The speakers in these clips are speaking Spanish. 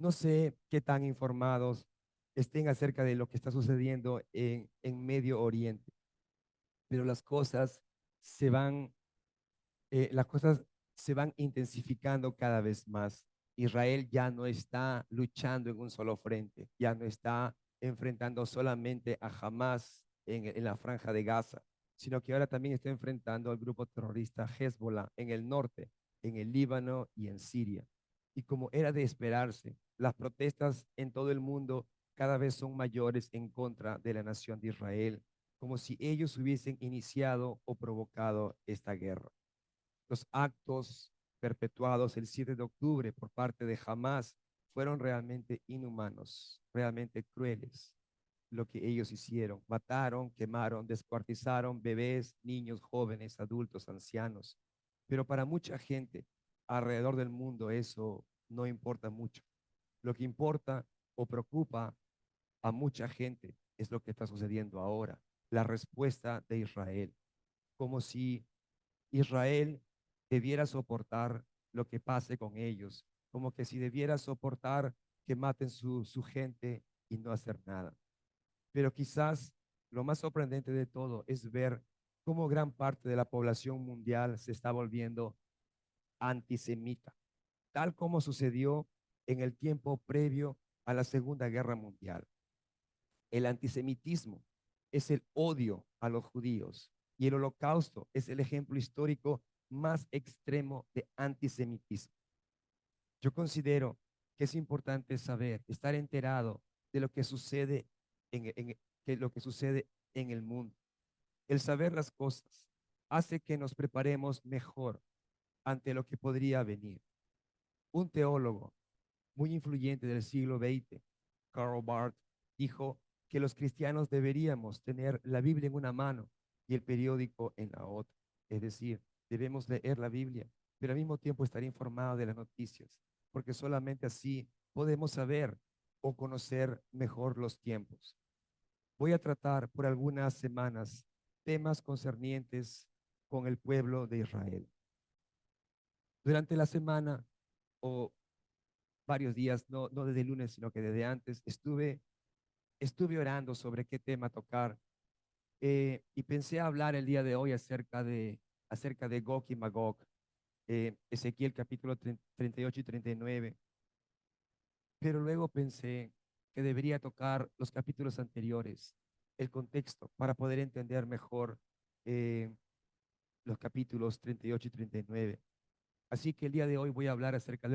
No sé qué tan informados estén acerca de lo que está sucediendo en Medio Oriente, pero las cosas se van intensificando cada vez más. Israel ya no está luchando en un solo frente, ya no está enfrentando solamente a Hamas en la franja de Gaza, sino que ahora también está enfrentando al grupo terrorista Hezbollah en el norte, en el Líbano y en Siria. Y como era de esperarse, las protestas en todo el mundo cada vez son mayores en contra de la nación de Israel, como si ellos hubiesen iniciado o provocado esta guerra. Los actos perpetuados el 7 de octubre por parte de Hamas fueron realmente inhumanos, realmente crueles. Lo que ellos hicieron, mataron, quemaron, descuartizaron bebés, niños, jóvenes, adultos, ancianos. Pero para mucha gente alrededor del mundo eso no importa mucho. Lo que importa o preocupa a mucha gente es lo que está sucediendo ahora, la respuesta de Israel, como si Israel debiera soportar lo que pase con ellos, como que si debiera soportar que maten su gente y no hacer nada. Pero quizás lo más sorprendente de todo es ver cómo gran parte de la población mundial se está volviendo antisemita, tal como sucedió en el tiempo previo a la Segunda Guerra Mundial. El antisemitismo es el odio a los judíos y el holocausto es el ejemplo histórico más extremo de antisemitismo. Yo considero que es importante saber, estar enterado de lo que sucede lo que sucede en el mundo. El saber las cosas hace que nos preparemos mejor ante lo que podría venir. Un teólogo muy influyente del siglo XX, Karl Barth, dijo que los cristianos deberíamos tener la Biblia en una mano y el periódico en la otra. Es decir, debemos leer la Biblia, pero al mismo tiempo estar informado de las noticias, porque solamente así podemos saber o conocer mejor los tiempos. Voy a tratar por algunas semanas temas concernientes con el pueblo de Israel. Durante la semana o varios días, no desde el lunes, sino que desde antes, estuve orando sobre qué tema tocar y pensé hablar el día de hoy acerca de Gog y Magog, Ezequiel capítulo 38 y 39, pero luego pensé que debería tocar los capítulos anteriores, el contexto, para poder entender mejor eh, los capítulos 38 y 39. Así que el día de hoy voy a hablar acerca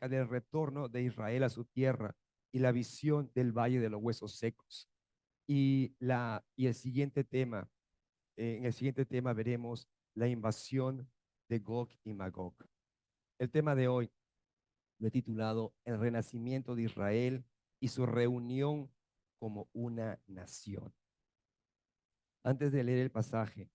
del retorno de Israel a su tierra y la visión del Valle de los Huesos Secos. Y el siguiente tema, en el siguiente tema veremos la invasión de Gog y Magog. El tema de hoy lo he titulado El renacimiento de Israel y su reunión como una nación. Antes de leer el pasaje,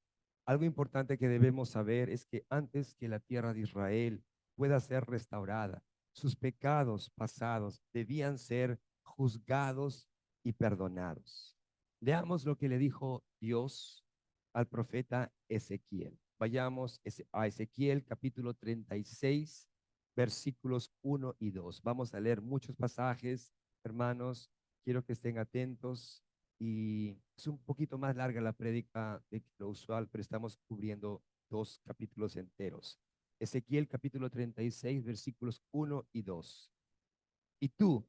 algo importante que debemos saber es que antes que la tierra de Israel pueda ser restaurada, sus pecados pasados debían ser juzgados y perdonados. Leamos lo que le dijo Dios al profeta Ezequiel. Vayamos a Ezequiel capítulo 36, versículos 1 y 2. Vamos a leer muchos pasajes, hermanos. Quiero que estén atentos y es un poquito más larga la prédica de lo usual, pero estamos cubriendo dos capítulos enteros. Ezequiel capítulo 36, versículos 1 y 2. Y tú,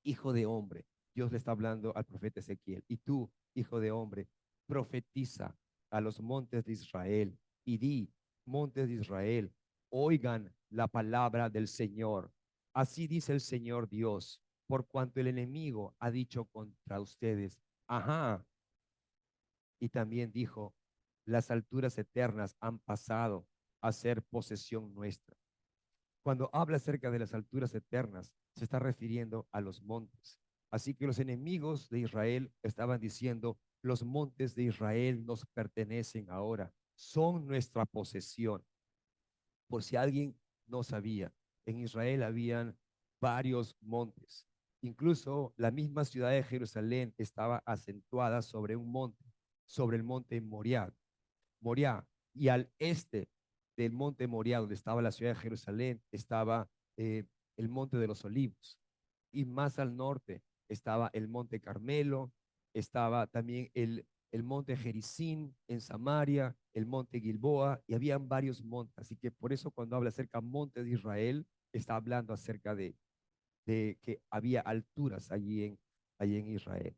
hijo de hombre, Dios le está hablando al profeta Ezequiel, y tú, hijo de hombre, profetiza a los montes de Israel y di, montes de Israel, oigan la palabra del Señor. Así dice el Señor Dios, por cuanto el enemigo ha dicho contra ustedes, ajá, y también dijo, las alturas eternas han pasado a ser posesión nuestra. Cuando habla acerca de las alturas eternas, se está refiriendo a los montes. Así que los enemigos de Israel estaban diciendo, los montes de Israel nos pertenecen ahora, son nuestra posesión. Por si alguien no sabía, en Israel habían varios montes. Incluso la misma ciudad de Jerusalén estaba acentuada sobre un monte, sobre el monte Moriah. Moriah. Y al este del monte Moriah, donde estaba la ciudad de Jerusalén, estaba el monte de los olivos. Y más al norte estaba el monte Carmelo, estaba también el monte Gerizim en Samaria, el monte Gilboa, y habían varios montes. Así que por eso cuando habla acerca del monte de Israel, está hablando acerca de que había alturas allí en Israel.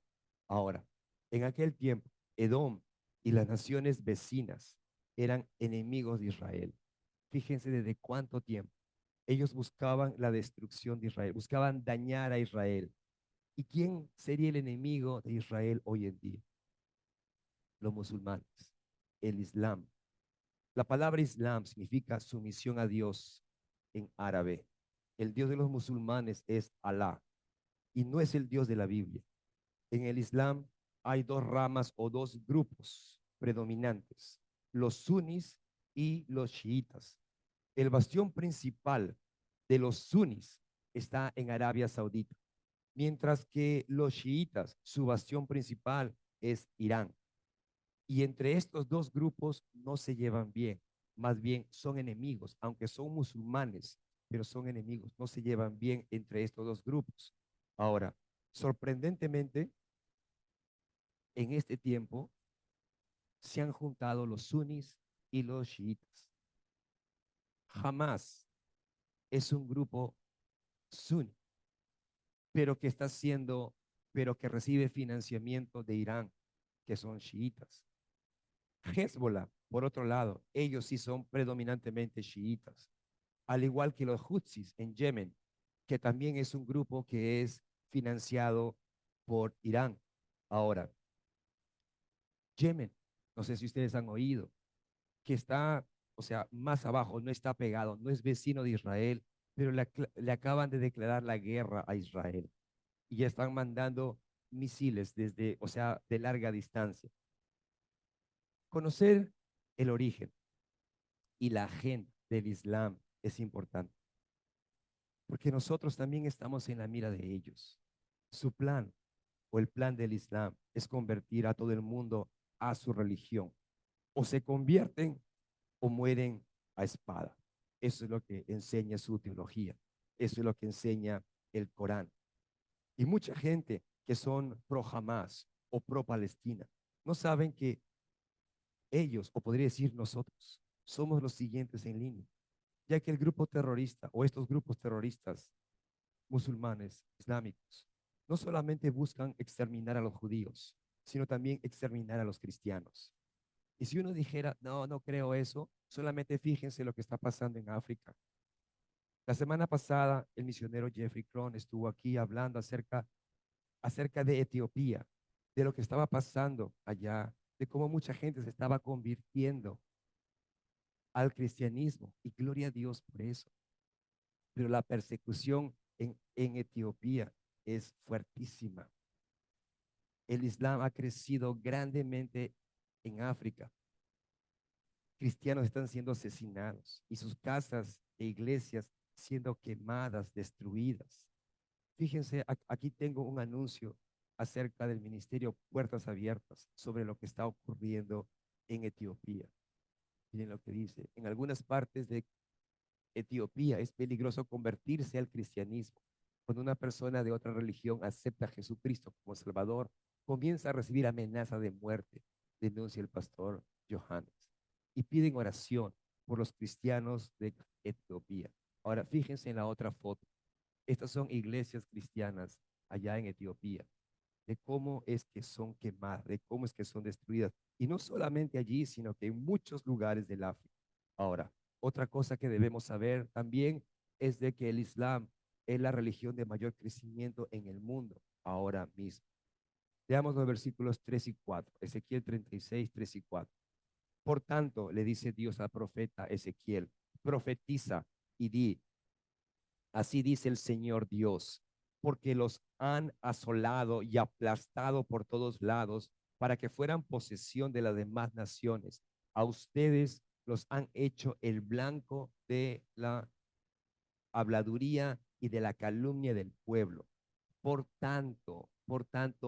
Ahora, en aquel tiempo, Edom y las naciones vecinas eran enemigos de Israel. Fíjense desde cuánto tiempo. Ellos buscaban la destrucción de Israel, buscaban dañar a Israel. ¿Y quién sería el enemigo de Israel hoy en día? Los musulmanes, el Islam. La palabra Islam significa sumisión a Dios en árabe. El Dios de los musulmanes es Alá y no es el Dios de la Biblia. En el Islam hay dos ramas o dos grupos predominantes, los sunis y los chiitas. El bastión principal de los sunis está en Arabia Saudita, mientras que los chiitas, su bastión principal es Irán. Y entre estos dos grupos no se llevan bien, más bien son enemigos, aunque son musulmanes, pero son enemigos, no se llevan bien entre estos dos grupos. Ahora, sorprendentemente, en este tiempo se han juntado los sunis y los chiitas. Jamás es un grupo suní, pero que está siendo, pero que recibe financiamiento de Irán, que son chiitas. Hezbollah, por otro lado, ellos sí son predominantemente chiitas, al igual que los Houthis en Yemen, que también es un grupo que es financiado por Irán. Ahora, Yemen, no sé si ustedes han oído, que está, o sea, más abajo, no está pegado, no es vecino de Israel, pero le acaban de declarar la guerra a Israel y ya están mandando misiles desde, o sea, de larga distancia. Conocer el origen y la agenda del Islam es importante, porque nosotros también estamos en la mira de ellos. Su plan o el plan del Islam es convertir a todo el mundo a su religión. O se convierten o mueren a espada. Eso es lo que enseña su teología. Eso es lo que enseña el Corán. Y mucha gente que son pro Hamas o pro Palestina no saben que ellos, o podría decir nosotros, somos los siguientes en línea, ya que el grupo terrorista o estos grupos terroristas musulmanes, islámicos, no solamente buscan exterminar a los judíos, sino también exterminar a los cristianos. Y si uno dijera, no, no creo eso, solamente fíjense lo que está pasando en África. La semana pasada, el misionero Jeffrey Cron estuvo aquí hablando acerca de Etiopía, de lo que estaba pasando allá, de cómo mucha gente se estaba convirtiendo al cristianismo. Y gloria a Dios por eso. Pero la persecución en Etiopía es fuertísima. El Islam ha crecido grandemente en África. Cristianos están siendo asesinados y sus casas e iglesias siendo quemadas, destruidas. Fíjense, aquí tengo un anuncio acerca del ministerio Puertas Abiertas sobre lo que está ocurriendo en Etiopía. Miren lo que dice. En algunas partes de Etiopía es peligroso convertirse al cristianismo. Cuando una persona de otra religión acepta a Jesucristo como Salvador, comienza a recibir amenaza de muerte, denuncia el pastor Johannes. Y piden oración por los cristianos de Etiopía. Ahora, fíjense en la otra foto. Estas son iglesias cristianas allá en Etiopía, de cómo es que son quemadas, de cómo es que son destruidas. Y no solamente allí, sino que en muchos lugares del África. Ahora, otra cosa que debemos saber también es de que el Islam es la religión de mayor crecimiento en el mundo ahora mismo. Veamos los versículos 3 y 4, Ezequiel 36, 3 y 4. Por tanto, le dice Dios al profeta Ezequiel, profetiza y di, así dice el Señor Dios, porque los han asolado y aplastado por todos lados para que fueran posesión de las demás naciones. A ustedes los han hecho el blanco de la habladuría y de la calumnia del pueblo. Por tanto,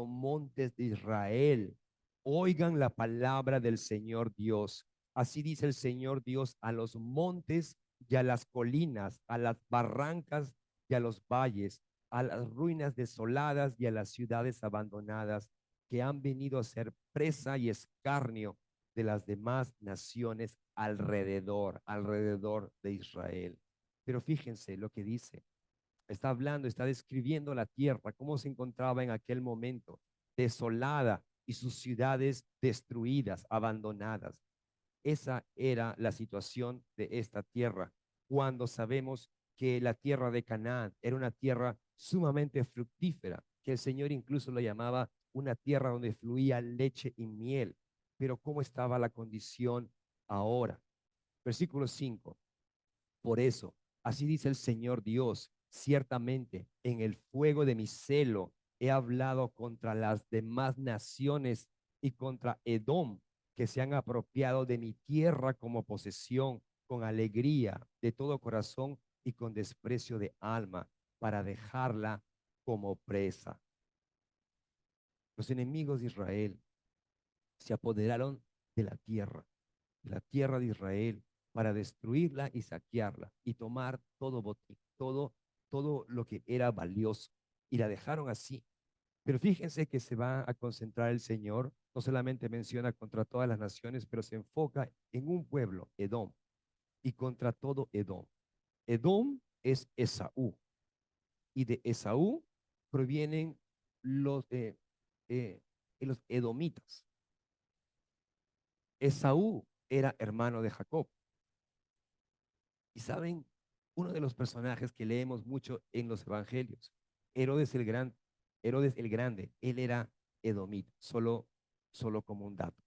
montes de Israel, oigan la palabra del Señor Dios. Así dice el Señor Dios a los montes y a las colinas, a las barrancas y a los valles, a las ruinas desoladas y a las ciudades abandonadas que han venido a ser presa y escarnio de las demás naciones alrededor de Israel. Pero fíjense lo que dice. Está hablando, está describiendo la tierra, cómo se encontraba en aquel momento, desolada y sus ciudades destruidas, abandonadas. Esa era la situación de esta tierra, cuando sabemos que la tierra de Canaán era una tierra sumamente fructífera, que el Señor incluso lo llamaba una tierra donde fluía leche y miel. Pero ¿cómo estaba la condición ahora? Versículo 5. Por eso, así dice el Señor Dios, ciertamente en el fuego de mi celo he hablado contra las demás naciones y contra Edom, que se han apropiado de mi tierra como posesión, con alegría de todo corazón y con desprecio de alma, para dejarla como presa. Los enemigos de Israel se apoderaron de la tierra de Israel, para destruirla y saquearla y tomar todo botín, todo lo que era valioso. Y la dejaron así. Pero fíjense que se va a concentrar el Señor, no solamente menciona contra todas las naciones, pero se enfoca en un pueblo, Edom, y contra todo Edom. Edom es Esaú, y de Esaú provienen los, eh, los edomitas. Esaú era hermano de Jacob. Y saben, uno de los personajes que leemos mucho en los evangelios, Herodes el Gran, Herodes el Grande, él era edomita, solo como un dato.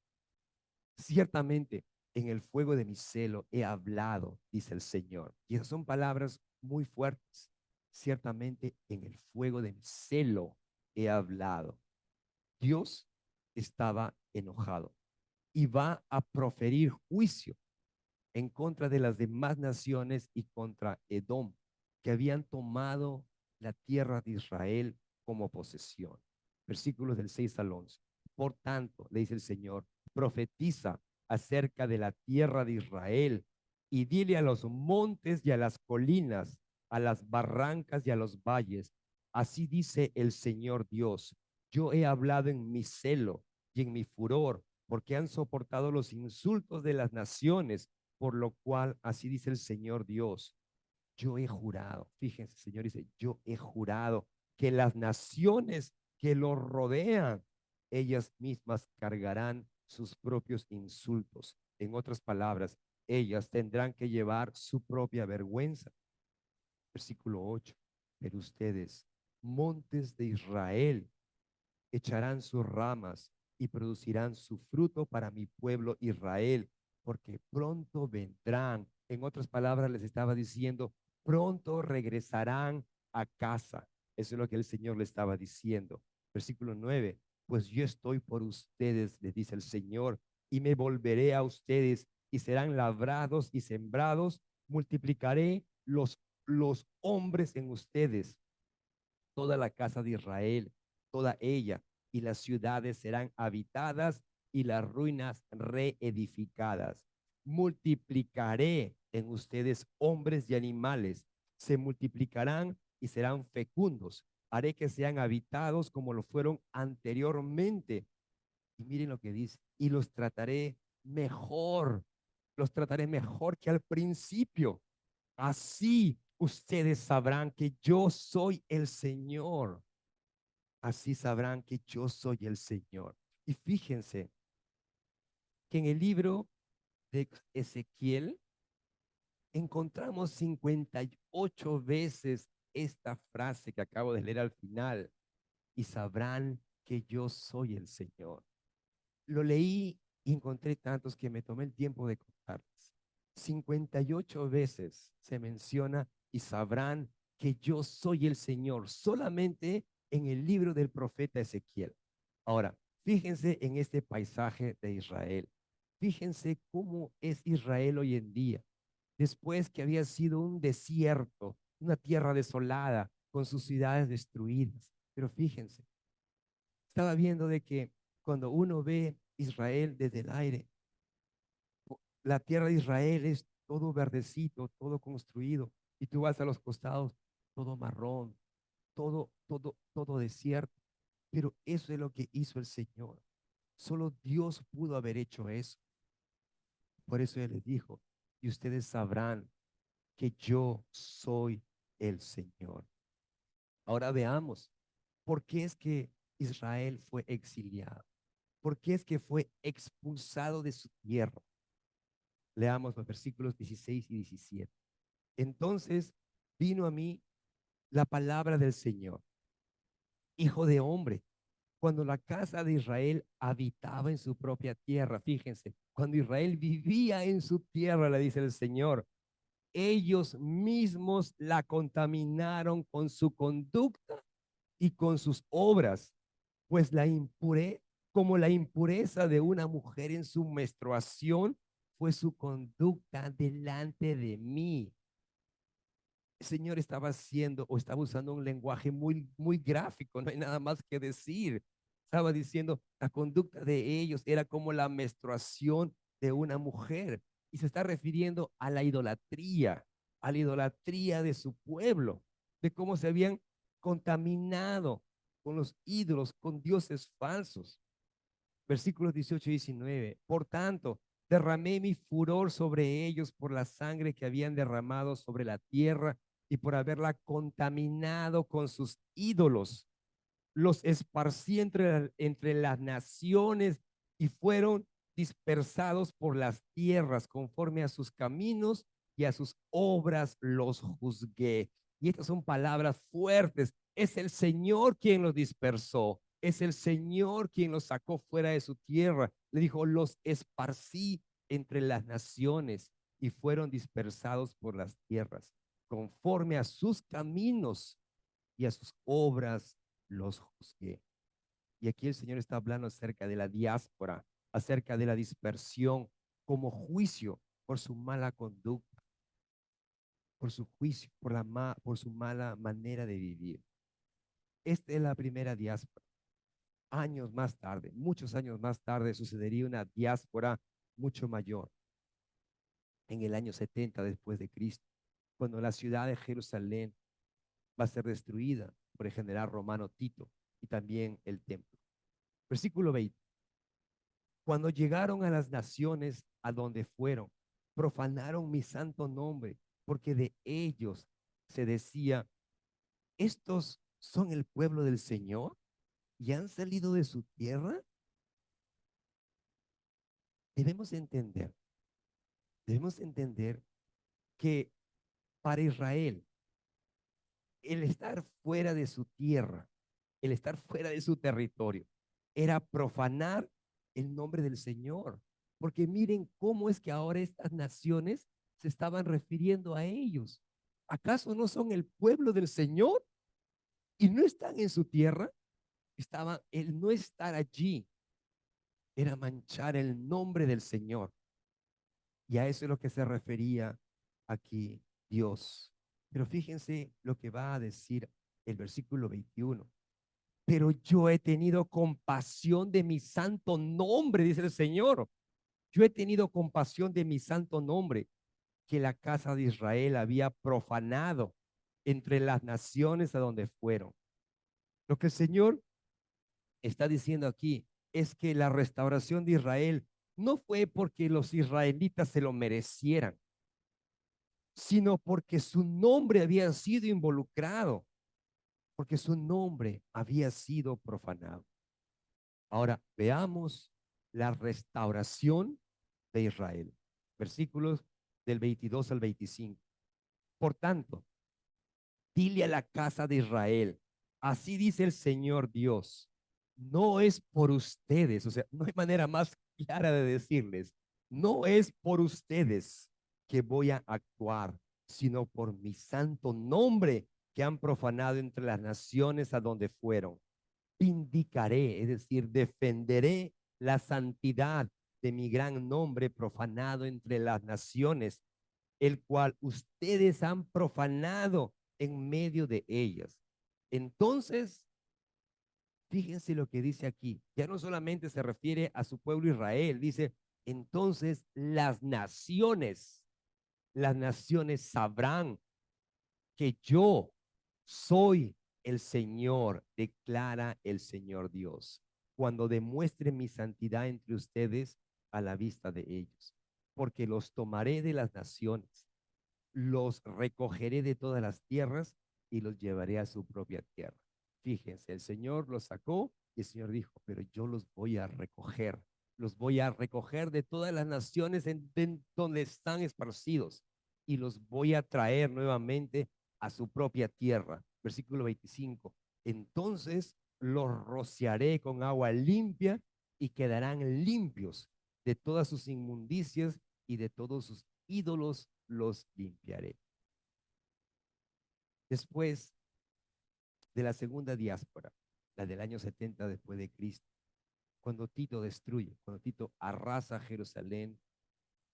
Ciertamente, en el fuego de mi celo he hablado, dice el Señor. Y esas son palabras muy fuertes. Ciertamente, en el fuego de mi celo he hablado. Dios estaba enojado y va a proferir juicio en contra de las demás naciones y contra Edom, que habían tomado la tierra de Israel como posesión. Versículos del 6 al 11. Por tanto, le dice el Señor, profetiza acerca de la tierra de Israel y dile a los montes y a las colinas, a las barrancas y a los valles, así dice el Señor Dios, yo he hablado en mi celo y en mi furor, porque han soportado los insultos de las naciones, por lo cual, así dice el Señor Dios, yo he jurado, fíjense, Señor dice, yo he jurado que las naciones que lo rodean, ellas mismas cargarán sus propios insultos. En otras palabras, ellas tendrán que llevar su propia vergüenza. Versículo 8. Pero ustedes, montes de Israel, echarán sus ramas y producirán su fruto para mi pueblo Israel, porque pronto vendrán. En otras palabras, les estaba diciendo, pronto regresarán a casa. Eso es lo que el Señor le estaba diciendo. Versículo 9, pues yo estoy por ustedes, les dice el Señor, y me volveré a ustedes y serán labrados y sembrados, multiplicaré los hombres en ustedes, toda la casa de Israel, toda ella, y las ciudades serán habitadas y las ruinas reedificadas. Multiplicaré en ustedes hombres y animales, se multiplicarán y serán fecundos. Haré que sean habitados como lo fueron anteriormente. Y miren lo que dice, y los trataré mejor que al principio. Así ustedes sabrán que yo soy el Señor. Así sabrán que yo soy el Señor. Y fíjense que en el libro de Ezequiel encontramos 58 veces esta frase que acabo de leer al final. Y sabrán que yo soy el Señor. Lo leí y encontré tantos que me tomé el tiempo de contarles. 58 veces se menciona y sabrán que yo soy el Señor, solamente en el libro del profeta Ezequiel. Ahora, fíjense en este paisaje de Israel. Fíjense cómo es Israel hoy en día, después que había sido un desierto, una tierra desolada, con sus ciudades destruidas. Pero fíjense, estaba viendo de que cuando uno ve Israel desde el aire, la tierra de Israel es todo verdecito, todo construido, y tú vas a los costados todo marrón, todo desierto. Pero eso es lo que hizo el Señor. Solo Dios pudo haber hecho eso. Por eso Él les dijo, y ustedes sabrán que yo soy el Señor. Ahora veamos, ¿por qué es que Israel fue exiliado? ¿Por qué es que fue expulsado de su tierra? Leamos los versículos 16 y 17. Entonces vino a mí la palabra del Señor, hijo de hombre, cuando la casa de Israel habitaba en su propia tierra. Fíjense, cuando Israel vivía en su tierra, le dice el Señor, ellos mismos la contaminaron con su conducta y con sus obras, pues la impuré como la impureza de una mujer en su menstruación fue su conducta delante de mí. El Señor estaba haciendo o estaba usando un lenguaje muy gráfico, no hay nada más que decir. Estaba diciendo, la conducta de ellos era como la menstruación de una mujer y se está refiriendo a la idolatría de su pueblo, de cómo se habían contaminado con los ídolos, con dioses falsos. Versículos 18 y 19. Por tanto, derramé mi furor sobre ellos por la sangre que habían derramado sobre la tierra y por haberla contaminado con sus ídolos. Los esparcí entre las naciones y fueron dispersados por las tierras conforme a sus caminos y a sus obras los juzgué. Y estas son palabras fuertes. Es el Señor quien los dispersó. Es el Señor quien los sacó fuera de su tierra. Le dijo, los esparcí entre las naciones y fueron dispersados por las tierras conforme a sus caminos y a sus obras los juzgué. Y aquí el Señor está hablando acerca de la diáspora, acerca de la dispersión como juicio por su mala conducta, por su juicio, por su mala manera de vivir. Esta es la primera diáspora. Años más tarde, muchos años más tarde, sucedería una diáspora mucho mayor, en el año 70 después de Cristo, cuando la ciudad de Jerusalén va a ser destruida por el general romano Tito y también el templo. Versículo 20. Cuando llegaron a las naciones a donde fueron, profanaron mi santo nombre, porque de ellos se decía, estos son el pueblo del Señor y han salido de su tierra. Debemos entender, debemos entender que para Israel, el estar fuera de su tierra, el estar fuera de su territorio, era profanar el nombre del Señor. Porque miren cómo es que ahora estas naciones se estaban refiriendo a ellos. ¿Acaso no son el pueblo del Señor y no están en su tierra? El no estar allí era manchar el nombre del Señor. Y a eso es lo que se refería aquí Dios. Pero fíjense lo que va a decir el versículo 21. Pero yo he tenido compasión de mi santo nombre, dice el Señor. Yo he tenido compasión de mi santo nombre, que la casa de Israel había profanado entre las naciones a donde fueron. Lo que el Señor está diciendo aquí es que la restauración de Israel no fue porque los israelitas se lo merecieran, sino porque su nombre había sido involucrado, porque su nombre había sido profanado. Ahora veamos la restauración de Israel. Versículos del 22 al 25. Por tanto, dile a la casa de Israel, así dice el Señor Dios, no es por ustedes, o sea, no hay manera más clara de decirles, no es por ustedes que voy a actuar, sino por mi santo nombre que han profanado entre las naciones a donde fueron. Vindicaré, es decir, defenderé la santidad de mi gran nombre profanado entre las naciones, el cual ustedes han profanado en medio de ellas. Entonces, fíjense lo que dice aquí. Ya no solamente se refiere a su pueblo Israel, dice, entonces las naciones sabrán que yo Soy el Señor, declara el Señor Dios, cuando demuestre mi santidad entre ustedes a la vista de ellos, porque los tomaré de las naciones, los recogeré de todas las tierras y los llevaré a su propia tierra. Fíjense, el Señor los sacó y el Señor dijo, pero yo los voy a recoger de todas las naciones donde están esparcidos y los voy a traer nuevamente a su propia tierra. Versículo 25. Entonces los rociaré con agua limpia y quedarán limpios de todas sus inmundicias y de todos sus ídolos los limpiaré. Después de la segunda diáspora, la del año 70 después de Cristo, cuando Tito destruye, cuando Tito arrasa Jerusalén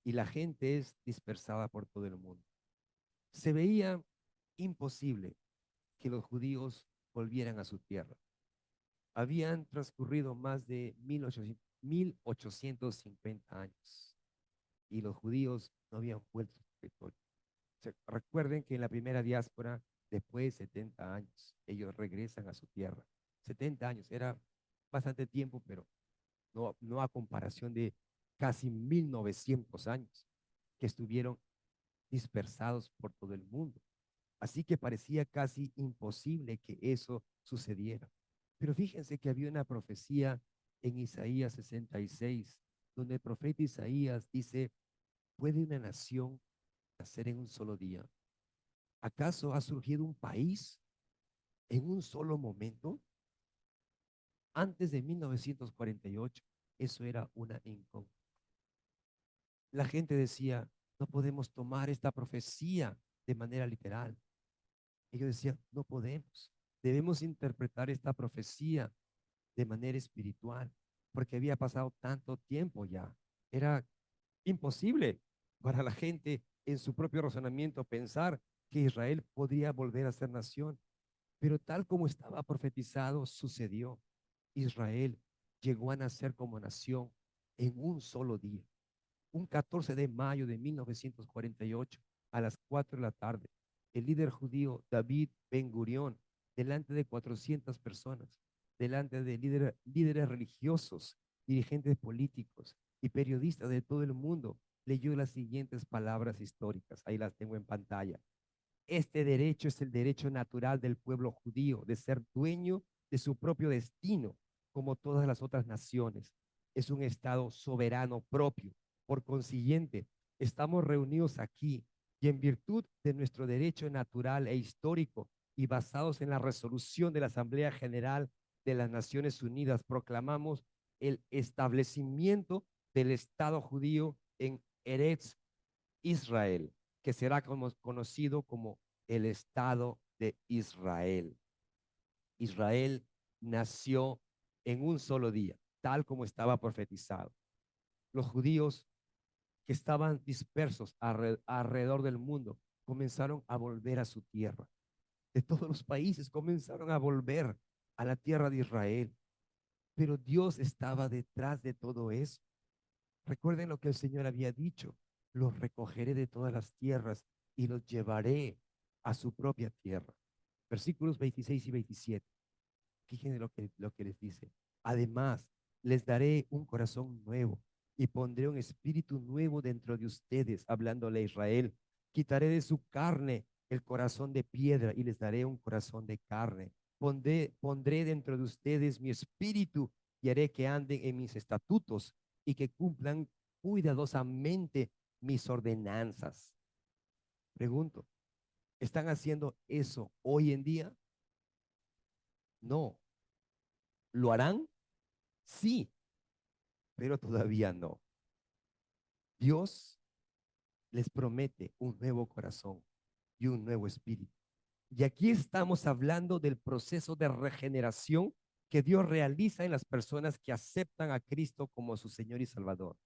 y la gente es dispersada por todo el mundo, se veía imposible que los judíos volvieran a su tierra. Habían transcurrido más de 1850 años y los judíos no habían vuelto a su territorio. Recuerden que en la primera diáspora, después de 70 años, ellos regresan a su tierra. 70 años, era bastante tiempo, pero no a comparación de casi 1900 años que estuvieron dispersados por todo el mundo. Así que parecía casi imposible que eso sucediera. Pero fíjense que había una profecía en Isaías 66, donde el profeta Isaías dice, ¿puede una nación nacer en un solo día? ¿Acaso ha surgido un país en un solo momento? Antes de 1948, eso era una incógnita. La gente decía, no podemos tomar esta profecía de manera literal. Ellos decían, no podemos. Debemos interpretar esta profecía de manera espiritual, porque había pasado tanto tiempo ya. Era imposible para la gente en su propio razonamiento pensar que Israel podría volver a ser nación. Pero tal como estaba profetizado, sucedió. Israel llegó a nacer como nación en un solo día, un 14 de mayo de 1948, a las 4 de la tarde. El líder judío David Ben Gurión, delante de 400 personas, delante de líderes religiosos, dirigentes políticos y periodistas de todo el mundo, leyó las siguientes palabras históricas. Ahí las tengo en pantalla. Este derecho es el derecho natural del pueblo judío de ser dueño de su propio destino, como todas las otras naciones. Es un estado soberano propio. Por consiguiente, estamos reunidos aquí y en virtud de nuestro derecho natural e histórico y basados en la resolución de la Asamblea General de las Naciones Unidas, proclamamos el establecimiento del Estado judío en Eretz Israel, que será conocido como el Estado de Israel. Israel nació en un solo día, tal como estaba profetizado. Los judíos que estaban dispersos alrededor del mundo comenzaron a volver a su tierra. De todos los países comenzaron a volver a la tierra de Israel. Pero Dios estaba detrás de todo eso. Recuerden lo que el Señor había dicho, los recogeré de todas las tierras y los llevaré a su propia tierra. Versículos 26 y 27. Fíjense lo que les dice. Además, les daré un corazón nuevo y pondré un espíritu nuevo dentro de ustedes, hablándole a Israel. Quitaré de su carne el corazón de piedra y les daré un corazón de carne. Pondré dentro de ustedes mi espíritu y haré que anden en mis estatutos y que cumplan cuidadosamente mis ordenanzas. Pregunto, ¿están haciendo eso hoy en día? No. ¿Lo harán? Sí, pero todavía no. Dios les promete un nuevo corazón y un nuevo espíritu. Y aquí estamos hablando del proceso de regeneración que Dios realiza en las personas que aceptan a Cristo como su Señor y Salvador.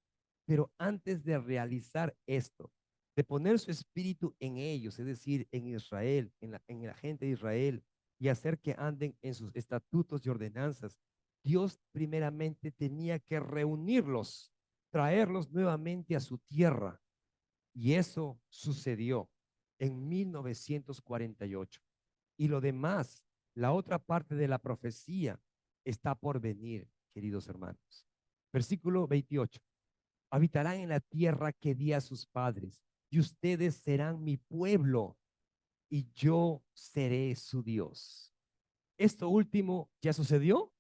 Pero antes de realizar esto, de poner su espíritu en ellos, es decir, en Israel, en la gente de Israel, y hacer que anden en sus estatutos y ordenanzas, Dios primeramente tenía que reunirlos, traerlos nuevamente a su tierra. Y eso sucedió en 1948. Y lo demás, la otra parte de la profecía, está por venir, queridos hermanos. Versículo 28. Habitarán en la tierra que di a sus padres, y ustedes serán mi pueblo, y yo seré su Dios. ¿Esto último ya sucedió?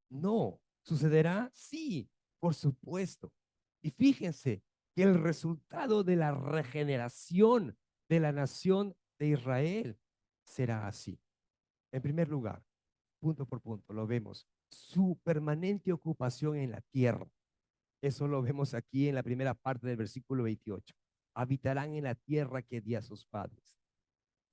No. ¿Sucederá? Sí, por supuesto. Y fíjense que el resultado de la regeneración de la nación de Israel será así. En primer lugar, punto por punto, lo vemos. Su permanente ocupación en la tierra. Eso lo vemos aquí en la primera parte del versículo 28. Habitarán en la tierra que di a sus padres.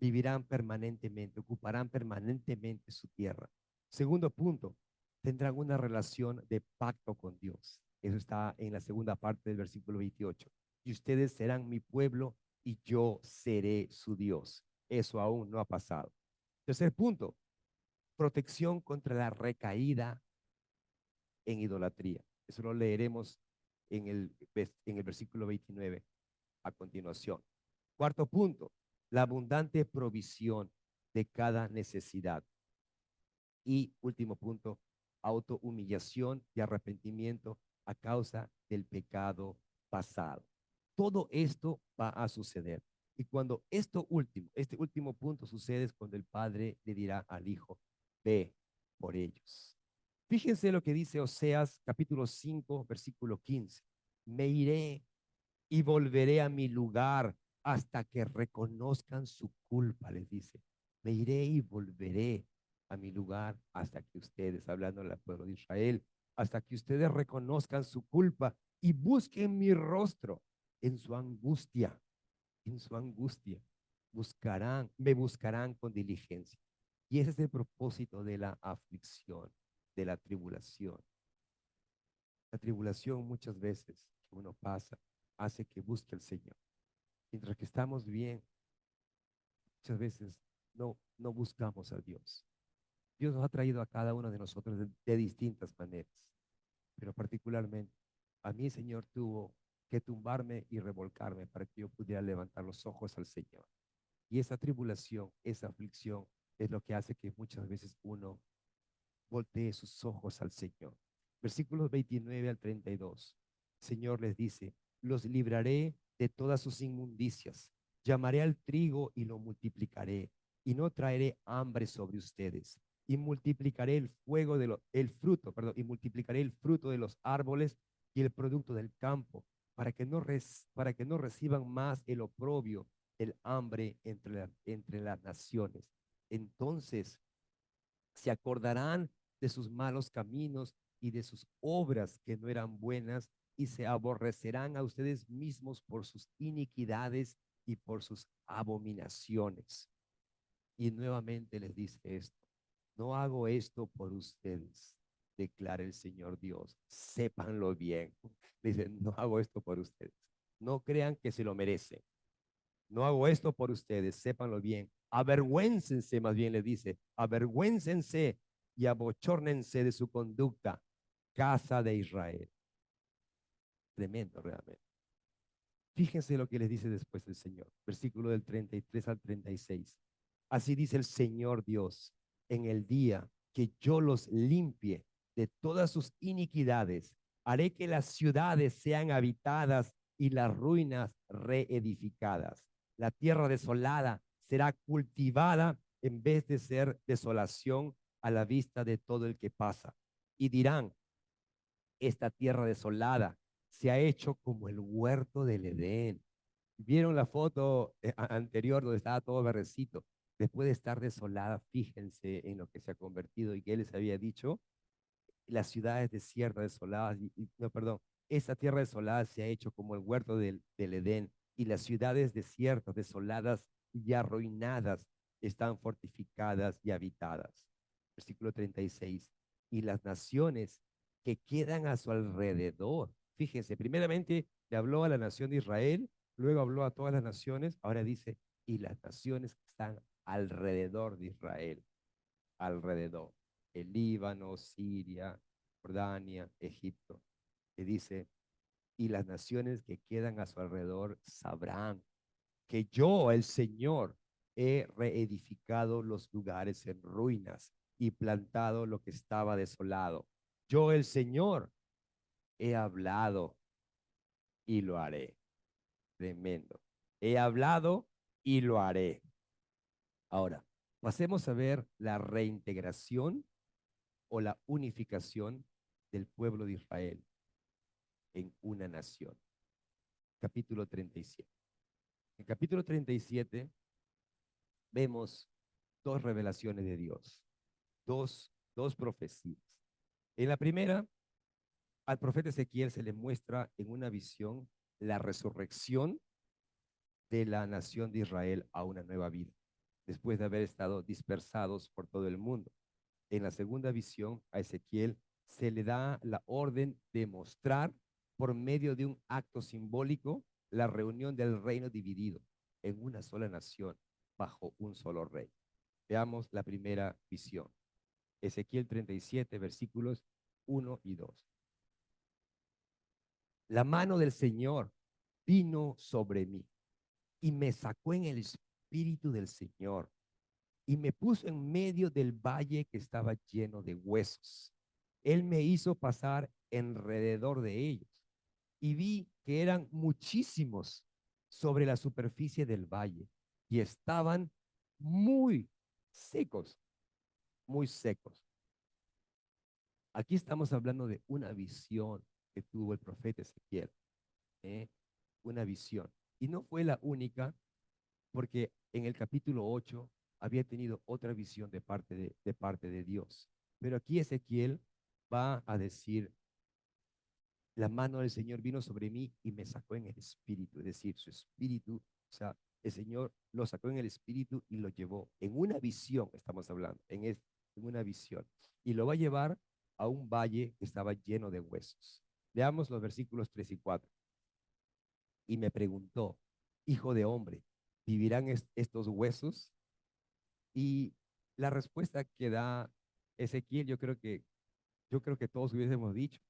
Vivirán permanentemente, ocuparán permanentemente su tierra. Segundo punto, tendrán una relación de pacto con Dios. Eso está en la segunda parte del versículo 28. Y ustedes serán mi pueblo y yo seré su Dios. Eso aún no ha pasado. Tercer punto, protección contra la recaída en idolatría. Eso lo leeremos en el versículo 29 a continuación. Cuarto punto, la abundante provisión de cada necesidad. Y último punto, autohumillación y arrepentimiento a causa del pecado pasado. Todo esto va a suceder. Y cuando este último punto sucede es cuando el Padre le dirá al Hijo, ve por ellos. Fíjense lo que dice Oseas capítulo 5, versículo 15. Me iré y volveré a mi lugar hasta que reconozcan su culpa, les dice. Me iré y volveré a mi lugar hasta que ustedes, hablando al pueblo de Israel, hasta que ustedes reconozcan su culpa y busquen mi rostro en su angustia, en su angustia. Me buscarán con diligencia. Y ese es el propósito de la aflicción, de la tribulación. La tribulación muchas veces que uno pasa hace que busque al Señor. Mientras que estamos bien, muchas veces no buscamos a Dios. Dios nos ha traído a cada uno de nosotros de distintas maneras, pero particularmente a mí el Señor tuvo que tumbarme y revolcarme para que yo pudiera levantar los ojos al Señor. Y esa tribulación, esa aflicción es lo que hace que muchas veces uno voltee sus ojos al Señor. Versículos 29 al 32. El Señor les dice, los libraré de todas sus inmundicias, llamaré al trigo y lo multiplicaré, y no traeré hambre sobre ustedes, y multiplicaré el fruto, perdón, y multiplicaré el fruto de los árboles y el producto del campo, para que no reciban más el oprobio, el hambre entre las naciones. Entonces se acordarán de sus malos caminos y de sus obras que no eran buenas, y se aborrecerán a ustedes mismos por sus iniquidades y por sus abominaciones. Y nuevamente les dice esto, no hago esto por ustedes, declara el Señor Dios, sépanlo bien. Dice, no hago esto por ustedes, no crean que se lo merecen, no hago esto por ustedes, sépanlo bien. Avergüéncense, más bien le dice, avergüéncense y abochórnense de su conducta, casa de Israel. Tremendo realmente. Fíjense lo que les dice después el Señor, versículo del 33 al 36. Así dice el Señor Dios, en el día que yo los limpie de todas sus iniquidades, haré que las ciudades sean habitadas y las ruinas reedificadas. La tierra desolada será cultivada en vez de ser desolación a la vista de todo el que pasa. Y dirán, esta tierra desolada se ha hecho como el huerto del Edén. Vieron la foto anterior donde estaba todo verdecito. Después de estar desolada, fíjense en lo que se ha convertido y que él les había dicho, las ciudades desiertas, desoladas, no, perdón, esa tierra desolada se ha hecho como el huerto del Edén, y las ciudades desiertas, desoladas y arruinadas están fortificadas y habitadas. Versículo 36. Y las naciones que quedan a su alrededor, fíjense, primeramente le habló a la nación de Israel, luego habló a todas las naciones, ahora dice, y las naciones que están alrededor de Israel, alrededor, el Líbano, Siria, Jordania, Egipto, que dice, y las naciones que quedan a su alrededor sabrán que yo, el Señor, he reedificado los lugares en ruinas y plantado lo que estaba desolado. Yo, el Señor, he hablado y lo haré. Tremendo. He hablado y lo haré. Ahora, pasemos a ver la reintegración o la unificación del pueblo de Israel en una nación. Capítulo 37. En capítulo 37 vemos dos revelaciones de Dios, dos profecías. En la primera, al profeta Ezequiel se le muestra en una visión la resurrección de la nación de Israel a una nueva vida, después de haber estado dispersados por todo el mundo. En la segunda visión, a Ezequiel se le da la orden de mostrar por medio de un acto simbólico la reunión del reino dividido en una sola nación bajo un solo rey. Veamos la primera visión. Ezequiel 37, versículos 1 y 2. La mano del Señor vino sobre mí y me sacó en el espíritu del Señor y me puso en medio del valle que estaba lleno de huesos. Él me hizo pasar alrededor de ellos y vi que eran muchísimos sobre la superficie del valle y estaban muy secos, muy secos. Aquí estamos hablando de una visión que tuvo el profeta Ezequiel, ¿eh? Una visión. Y no fue la única, porque en el capítulo 8 había tenido otra visión de parte de Dios. Pero aquí Ezequiel va a decir, la mano del Señor vino sobre mí y me sacó en el espíritu, es decir, su espíritu, o sea, el Señor lo sacó en el espíritu y lo llevó en una visión, estamos hablando, en una visión, y lo va a llevar a un valle que estaba lleno de huesos. Veamos los versículos 3 y 4. Y me preguntó, hijo de hombre, ¿vivirán estos huesos? Y la respuesta que da Ezequiel, yo creo que todos hubiésemos dicho,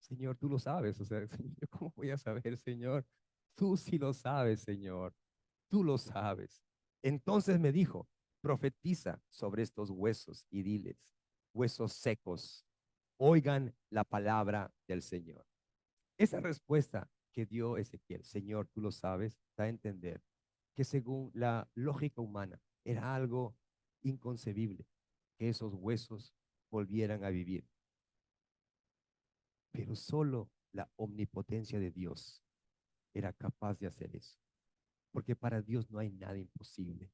Señor, tú lo sabes, o sea, Señor, ¿cómo voy a saber, Señor? Tú sí lo sabes, Señor, tú lo sabes. Entonces me dijo, profetiza sobre estos huesos y diles, huesos secos, oigan la palabra del Señor. Esa respuesta que dio Ezequiel, Señor, tú lo sabes, da a entender que según la lógica humana era algo inconcebible que esos huesos volvieran a vivir. Pero solo la omnipotencia de Dios era capaz de hacer eso. Porque para Dios no hay nada imposible.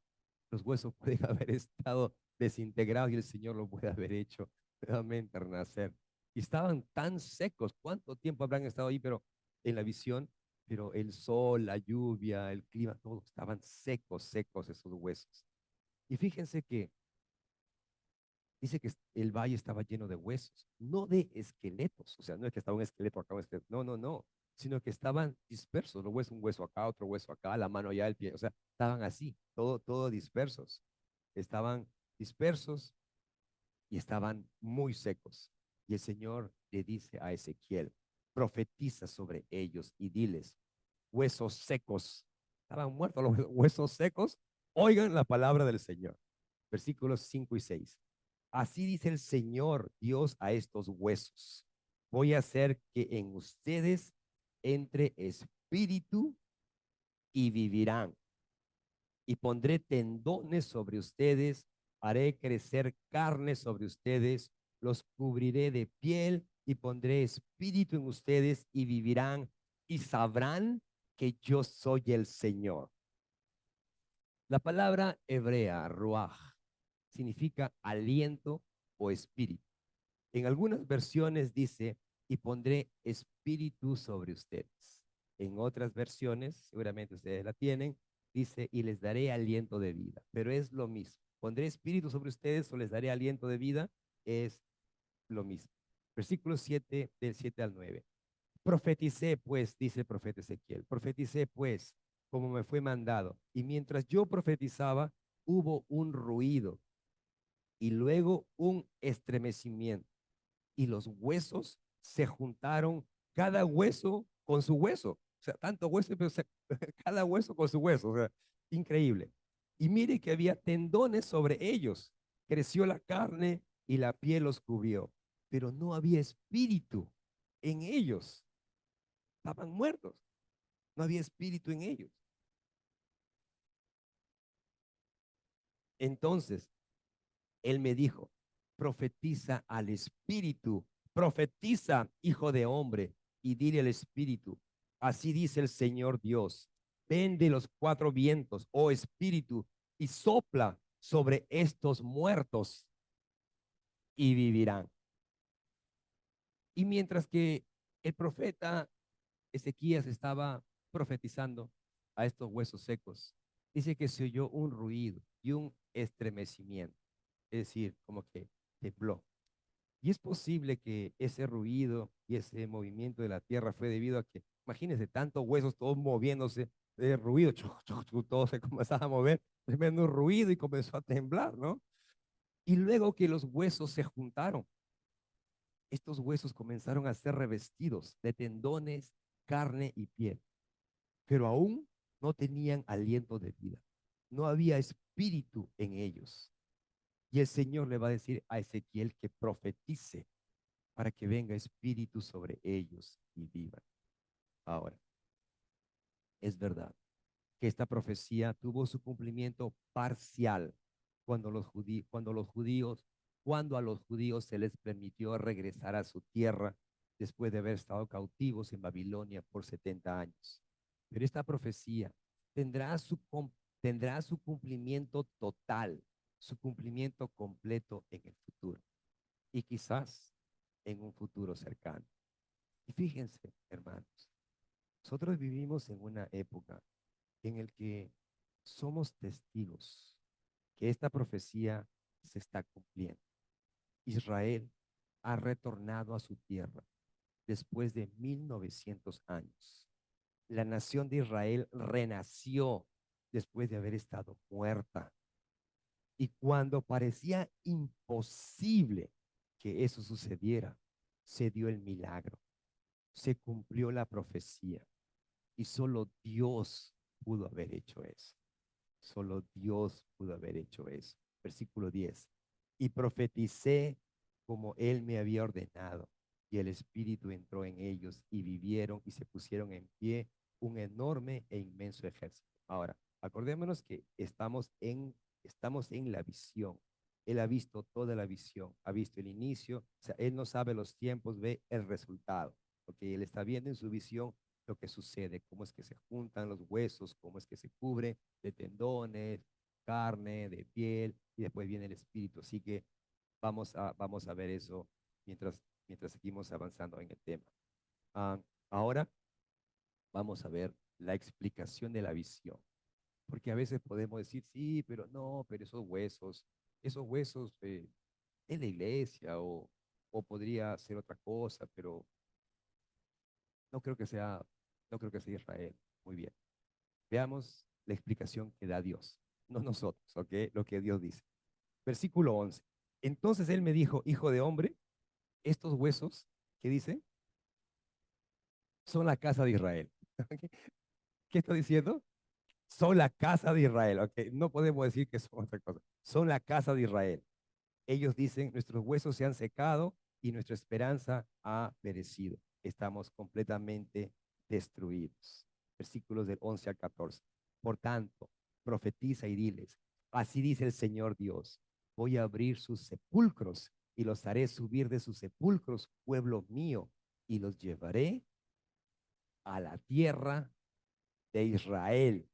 Los huesos pueden haber estado desintegrados y el Señor lo puede haber hecho nuevamente renacer. Y estaban tan secos. ¿Cuánto tiempo habrán estado ahí? Pero en la visión, pero el sol, la lluvia, el clima, todos estaban secos, secos esos huesos. Y fíjense que dice que el valle estaba lleno de huesos, no de esqueletos, o sea, no es que estaba un esqueleto acá, un esqueleto, no, no, no, sino que estaban dispersos, los huesos, un hueso acá, otro hueso acá, la mano allá, el pie, o sea, estaban así, todo dispersos, estaban dispersos y estaban muy secos. Y el Señor le dice a Ezequiel, profetiza sobre ellos y diles, huesos secos, estaban muertos los huesos secos, oigan la palabra del Señor. Versículos 5 y 6. Así dice el Señor Dios a estos huesos. Voy a hacer que en ustedes entre espíritu y vivirán. Y pondré tendones sobre ustedes, haré crecer carne sobre ustedes, los cubriré de piel y pondré espíritu en ustedes y vivirán y sabrán que yo soy el Señor. La palabra hebrea, ruach, significa aliento o espíritu. En algunas versiones dice, y pondré espíritu sobre ustedes. En otras versiones, seguramente ustedes la tienen, dice, y les daré aliento de vida. Pero es lo mismo. Pondré espíritu sobre ustedes o les daré aliento de vida, es lo mismo. Versículo 7, del 7 al 9. Profeticé pues, dice el profeta Ezequiel, profeticé pues como me fue mandado. Y mientras yo profetizaba, hubo un ruido y luego un estremecimiento y los huesos se juntaron, cada hueso con su hueso. O sea, tanto hueso, pero cada hueso con su hueso. O sea, increíble. Y mire que había tendones sobre ellos. Creció la carne y la piel los cubrió, pero no había espíritu en ellos. Estaban muertos. No había espíritu en ellos. Entonces, él me dijo, profetiza al espíritu, profetiza, hijo de hombre, y dile al espíritu, así dice el Señor Dios, ven de los cuatro vientos, oh espíritu, y sopla sobre estos muertos y vivirán. Y mientras que el profeta Ezequías estaba profetizando a estos huesos secos, dice que se oyó un ruido y un estremecimiento, es decir, como que tembló. Y es posible que ese ruido y ese movimiento de la tierra fue debido a que, imagínense, tantos huesos todos moviéndose, de ruido, todo se comenzaba a mover, tremendo ruido y comenzó a temblar, ¿no? Y luego que los huesos se juntaron, estos huesos comenzaron a ser revestidos de tendones, carne y piel, pero aún no tenían aliento de vida. No había espíritu en ellos. Y el Señor le va a decir a Ezequiel que profetice para que venga espíritu sobre ellos y vivan. Ahora, es verdad que esta profecía tuvo su cumplimiento parcial cuando a los judíos se les permitió regresar a su tierra después de haber estado cautivos en Babilonia por 70 años. Pero esta profecía tendrá su, tendrá su cumplimiento total, su cumplimiento completo en el futuro y quizás en un futuro cercano. Y fíjense, hermanos, nosotros vivimos en una época en el que somos testigos que esta profecía se está cumpliendo. Israel ha retornado a su tierra después de 1900 años. La nación de Israel renació después de haber estado muerta. Y cuando parecía imposible que eso sucediera, se dio el milagro, se cumplió la profecía. Y solo Dios pudo haber hecho eso. Solo Dios pudo haber hecho eso. Versículo 10. Y profeticé como él me había ordenado. Y el Espíritu entró en ellos y vivieron y se pusieron en pie un enorme e inmenso ejército. Ahora, acordémonos que estamos en la visión. Él ha visto toda la visión, ha visto el inicio, o sea, él no sabe los tiempos, ve el resultado, porque él está viendo en su visión lo que sucede, cómo es que se juntan los huesos, cómo es que se cubre de tendones, carne, de piel, y después viene el espíritu. Así que vamos a ver eso mientras seguimos avanzando en el tema. Ahora vamos a ver la explicación de la visión, porque a veces podemos decir, sí, pero no, pero esos huesos es la iglesia o podría ser otra cosa, pero no creo que sea, no creo que sea Israel. Muy bien. Veamos la explicación que da Dios, no nosotros, ¿ok? Lo que Dios dice. Versículo 11. Entonces él me dijo, hijo de hombre, estos huesos, ¿qué dice? Son la casa de Israel. ¿Qué está diciendo? Son la casa de Israel, ¿ok? No podemos decir que son otra cosa. Son la casa de Israel. Ellos dicen, nuestros huesos se han secado y nuestra esperanza ha perecido. Estamos completamente destruidos. Versículos del 11 al 14. Por tanto, profetiza y diles, así dice el Señor Dios, voy a abrir sus sepulcros y los haré subir de sus sepulcros, pueblo mío, y los llevaré a la tierra de Israel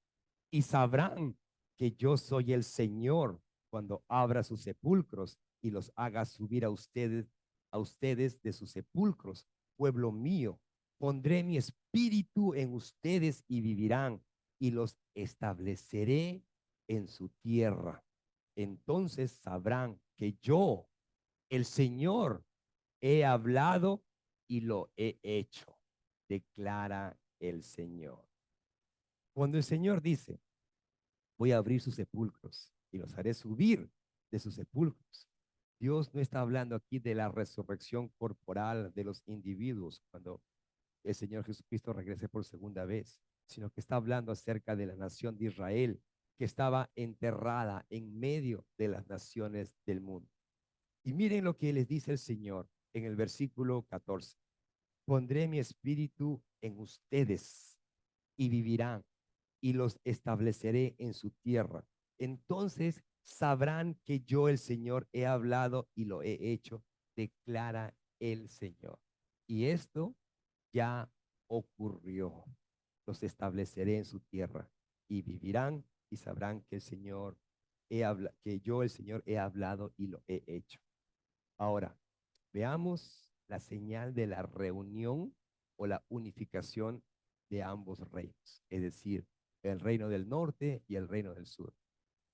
y sabrán que yo soy el Señor cuando abra sus sepulcros y los haga subir a ustedes de sus sepulcros, pueblo mío. Pondré mi espíritu en ustedes y vivirán y los estableceré en su tierra. Entonces sabrán que yo, el Señor, he hablado y lo he hecho, declara el Señor. Cuando el Señor dice, voy a abrir sus sepulcros y los haré subir de sus sepulcros. Dios no está hablando aquí de la resurrección corporal de los individuos cuando el Señor Jesucristo regrese por segunda vez, sino que está hablando acerca de la nación de Israel que estaba enterrada en medio de las naciones del mundo. Y miren lo que les dice el Señor en el versículo 14. Pondré mi espíritu en ustedes y vivirán y los estableceré en su tierra. Entonces sabrán que yo, el Señor, he hablado y lo he hecho, declara el Señor. Y esto ya ocurrió. Los estableceré en su tierra y vivirán y sabrán que el Señor que yo, el Señor, he hablado y lo he hecho. Ahora, veamos la señal de la reunión o la unificación de ambos reinos, es decir, el reino del norte y el reino del sur,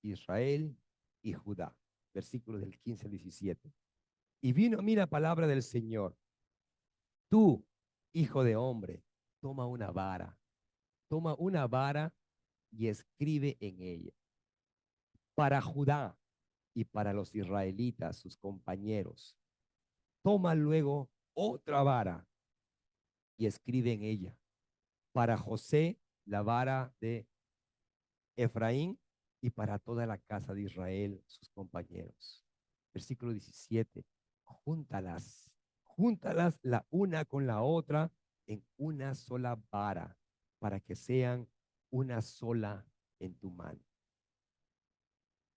Israel y Judá. Versículos del 15 al 17. Y vino a mí la palabra del Señor. Tú, hijo de hombre, toma una vara y escribe en ella. Para Judá y para los israelitas, sus compañeros, toma luego otra vara y escribe en ella. Para José, la vara de Efraín y para toda la casa de Israel, sus compañeros. Versículo 17. Júntalas, júntalas la una con la otra en una sola vara, para que sean una sola en tu mano.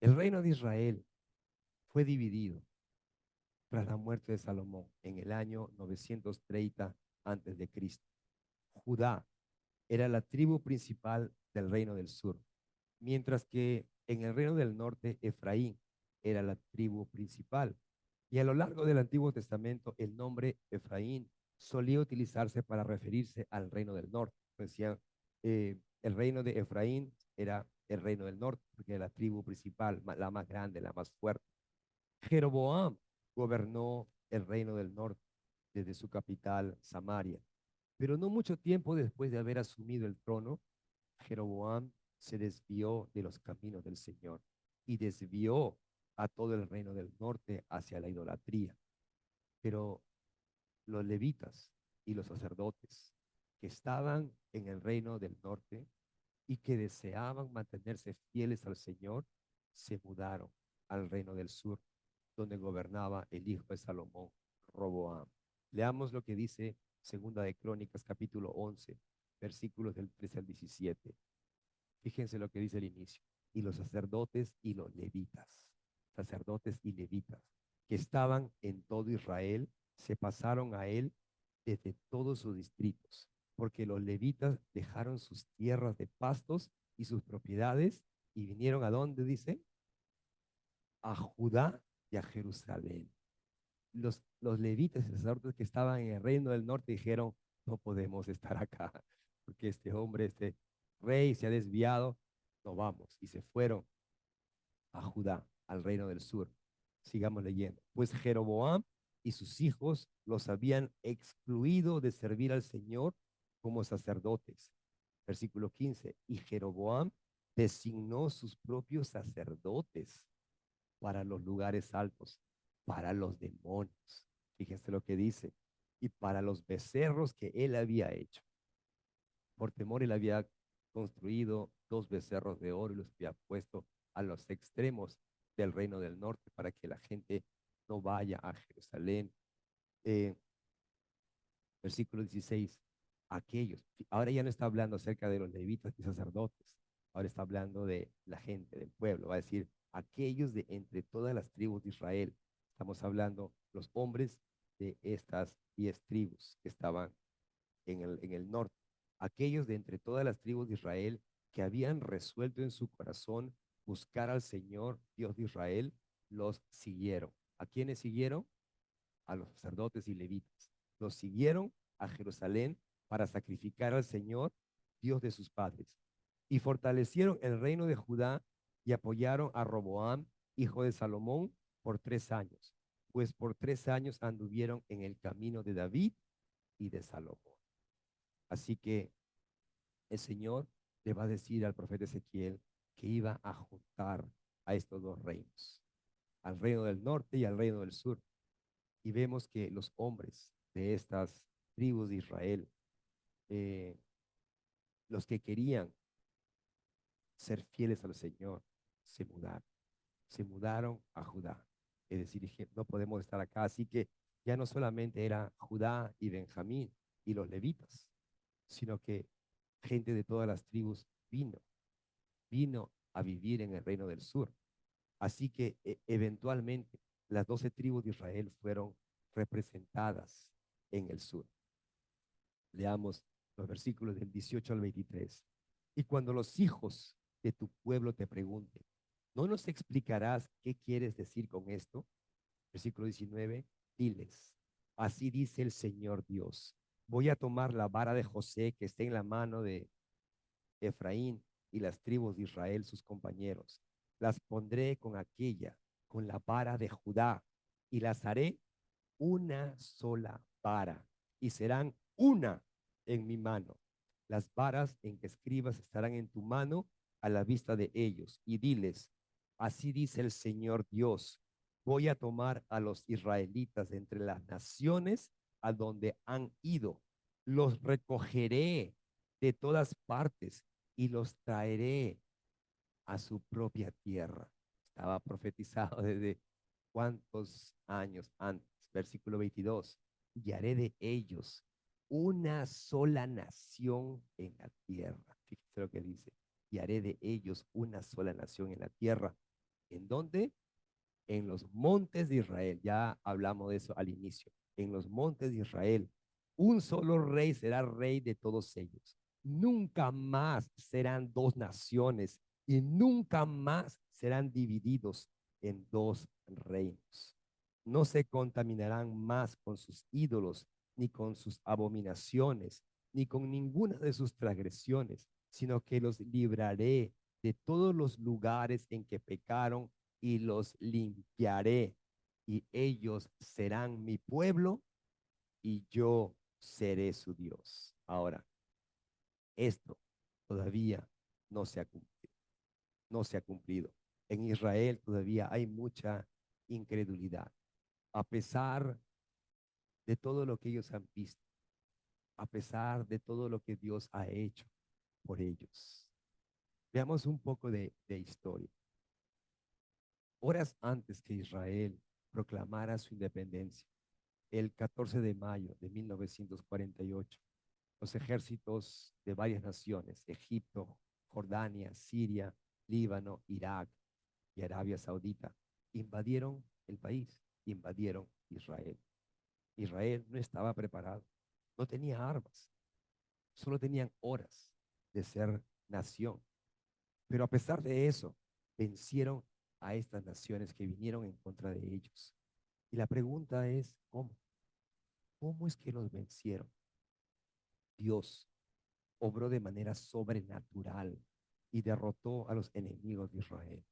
El reino de Israel fue dividido tras la muerte de Salomón en el año 930 antes de Cristo. Judá era la tribu principal del reino del sur, mientras que en el reino del norte Efraín era la tribu principal. Y a lo largo del Antiguo Testamento el nombre Efraín solía utilizarse para referirse al reino del norte. Decían, el reino de Efraín era el reino del norte, porque era la tribu principal, la más grande, la más fuerte. Jeroboam gobernó el reino del norte desde su capital, Samaria. Pero no mucho tiempo después de haber asumido el trono, Jeroboam se desvió de los caminos del Señor y desvió a todo el reino del norte hacia la idolatría. Pero los levitas y los sacerdotes que estaban en el reino del norte y que deseaban mantenerse fieles al Señor, se mudaron al reino del sur, donde gobernaba el hijo de Salomón, Roboam. Leamos lo que dice Segunda de Crónicas, capítulo 11, versículos del 13 al 17. Fíjense lo que dice el inicio. Y los sacerdotes y los levitas, sacerdotes y levitas, que estaban en todo Israel, se pasaron a él desde todos sus distritos, porque los levitas dejaron sus tierras de pastos y sus propiedades y vinieron a dónde, dice, a Judá y a Jerusalén. Los levitas y sacerdotes que estaban en el reino del norte dijeron, no podemos estar acá, porque este hombre, este rey se ha desviado, no vamos. Y se fueron a Judá, al reino del sur. Sigamos leyendo. Pues Jeroboam y sus hijos los habían excluido de servir al Señor como sacerdotes. Versículo 15. Y Jeroboam designó sus propios sacerdotes para los lugares altos, para los demonios. Fíjense lo que dice. Y para los becerros que él había hecho. Por temor él había construido dos becerros de oro y los había puesto a los extremos del reino del norte para que la gente no vaya a Jerusalén. Eh, Versículo 16. Aquellos, ahora ya no está hablando acerca de los levitas y sacerdotes, ahora está hablando de la gente, del pueblo, va a decir, aquellos de entre todas las tribus de Israel. Estamos hablando los hombres de estas 10 tribus que estaban en el norte, aquellos de entre todas las tribus de Israel que habían resuelto en su corazón buscar al Señor, Dios de Israel, los siguieron. ¿A quiénes siguieron? A los sacerdotes y levitas. Los siguieron a Jerusalén para sacrificar al Señor, Dios de sus padres. Y fortalecieron el reino de Judá y apoyaron a Roboam, hijo de Salomón, por 3 años, pues por 3 años anduvieron en el camino de David y de Salomón. Así que el Señor le va a decir al profeta Ezequiel que iba a juntar a estos dos reinos, al reino del norte y al reino del sur. Y vemos que los hombres de estas tribus de Israel, los que querían ser fieles al Señor, se mudaron. Se mudaron a Judá. Es decir, dije, no podemos estar acá. Así que ya no solamente era Judá y Benjamín y los levitas, sino que gente de todas las tribus vino a vivir en el reino del sur. Así que eventualmente las 12 tribus de Israel fueron representadas en el sur. Leamos los versículos del 18 al 23. Y cuando los hijos de tu pueblo te pregunten, ¿no nos explicarás qué quieres decir con esto? Versículo 19, diles, así dice el Señor Dios, voy a tomar la vara de José que está en la mano de Efraín y las tribus de Israel, sus compañeros. Las pondré con aquella, con la vara de Judá, y las haré una sola vara, y serán una en mi mano. Las varas en que escribas estarán en tu mano a la vista de ellos, y diles, así dice el Señor Dios, voy a tomar a los israelitas de entre las naciones a donde han ido, los recogeré de todas partes y los traeré a su propia tierra. Estaba profetizado desde cuántos años antes. Versículo 22. Y haré de ellos una sola nación en la tierra. Fíjese lo que dice. Y haré de ellos una sola nación en la tierra. ¿En dónde? En los montes de Israel. Ya hablamos de eso al inicio. En los montes de Israel. Un solo rey será rey de todos ellos. Nunca más serán dos naciones y nunca más serán divididos en dos reinos. No se contaminarán más con sus ídolos, ni con sus abominaciones, ni con ninguna de sus transgresiones, sino que los libraré de todos los lugares en que pecaron y los limpiaré, y ellos serán mi pueblo y yo seré su Dios. Ahora, esto todavía no se ha cumplido, no se ha cumplido. En Israel todavía hay mucha incredulidad, a pesar de todo lo que ellos han visto, a pesar de todo lo que Dios ha hecho por ellos. Veamos un poco de historia. Horas antes que Israel proclamara su independencia, el 14 de mayo de 1948, los ejércitos de varias naciones, Egipto, Jordania, Siria, Líbano, Irak y Arabia Saudita, invadieron el país, invadieron Israel. Israel no estaba preparado, no tenía armas, solo tenían horas de ser nación. Pero a pesar de eso, vencieron a estas naciones que vinieron en contra de ellos. Y la pregunta es, ¿cómo? ¿Cómo es que los vencieron? Dios obró de manera sobrenatural y derrotó a los enemigos de Israel.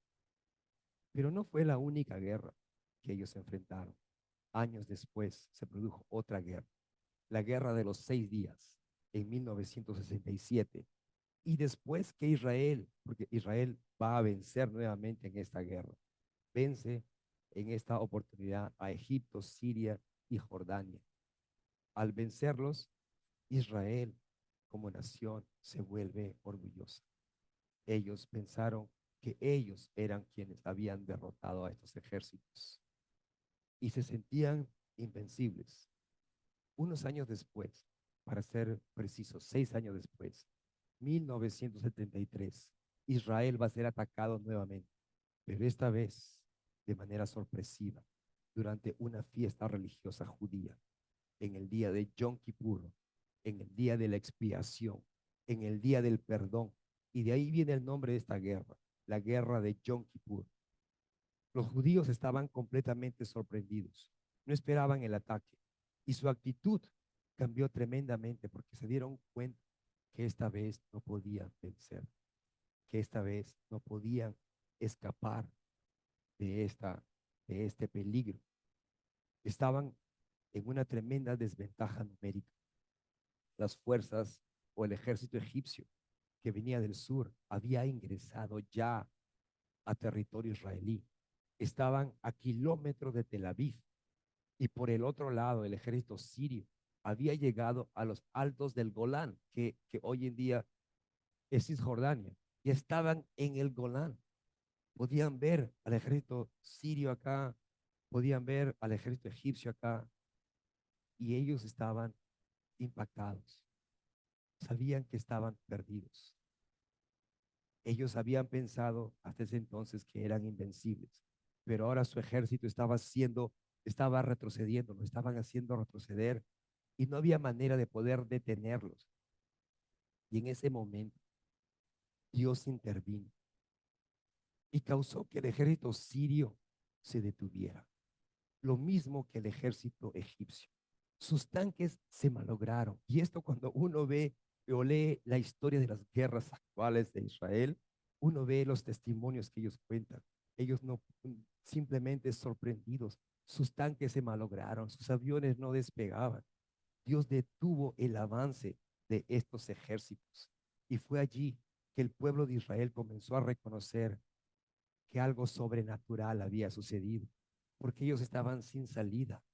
Pero no fue la única guerra que ellos enfrentaron. Años después se produjo otra guerra, la Guerra de los 6 días, en 1967. Y después que Israel, porque Israel va a vencer nuevamente en esta guerra, vence en esta oportunidad a Egipto, Siria y Jordania. Al vencerlos, Israel como nación se vuelve orgullosa. Ellos pensaron que ellos eran quienes habían derrotado a estos ejércitos y se sentían invencibles. Unos años después, para ser precisos, 6 años después, 1973, Israel va a ser atacado nuevamente, pero esta vez de manera sorpresiva, durante una fiesta religiosa judía, en el día de Yom Kippur, en el día de la expiación, en el día del perdón. Y de ahí viene el nombre de esta guerra, la guerra de Yom Kippur. Los judíos estaban completamente sorprendidos, no esperaban el ataque y su actitud cambió tremendamente porque se dieron cuenta que esta vez no podían vencer, que esta vez no podían escapar de, de este peligro. Estaban en una tremenda desventaja numérica. Las fuerzas o el ejército egipcio que venía del sur había ingresado ya a territorio israelí. Estaban a kilómetros de Tel Aviv y por el otro lado el ejército sirio había llegado a los altos del Golán, que hoy en día es Cisjordania. y estaban en el Golán. Podían ver al ejército sirio acá, podían ver al ejército egipcio acá, y ellos estaban impactados. Sabían que estaban perdidos. Ellos habían pensado hasta ese entonces que eran invencibles, pero ahora su ejército estaba retrocediendo, lo estaban haciendo retroceder y no había manera de poder detenerlos. Y en ese momento Dios intervino y causó que el ejército sirio se detuviera, lo mismo que el ejército egipcio. Sus tanques se malograron. Y esto cuando uno ve o lee la historia de las guerras actuales de Israel, uno ve los testimonios que ellos cuentan. Ellos no simplemente sorprendidos. Sus tanques se malograron, sus aviones no despegaban. Dios detuvo el avance de estos ejércitos. Y fue allí que el pueblo de Israel comenzó a reconocer que algo sobrenatural había sucedido, porque ellos estaban sin salida,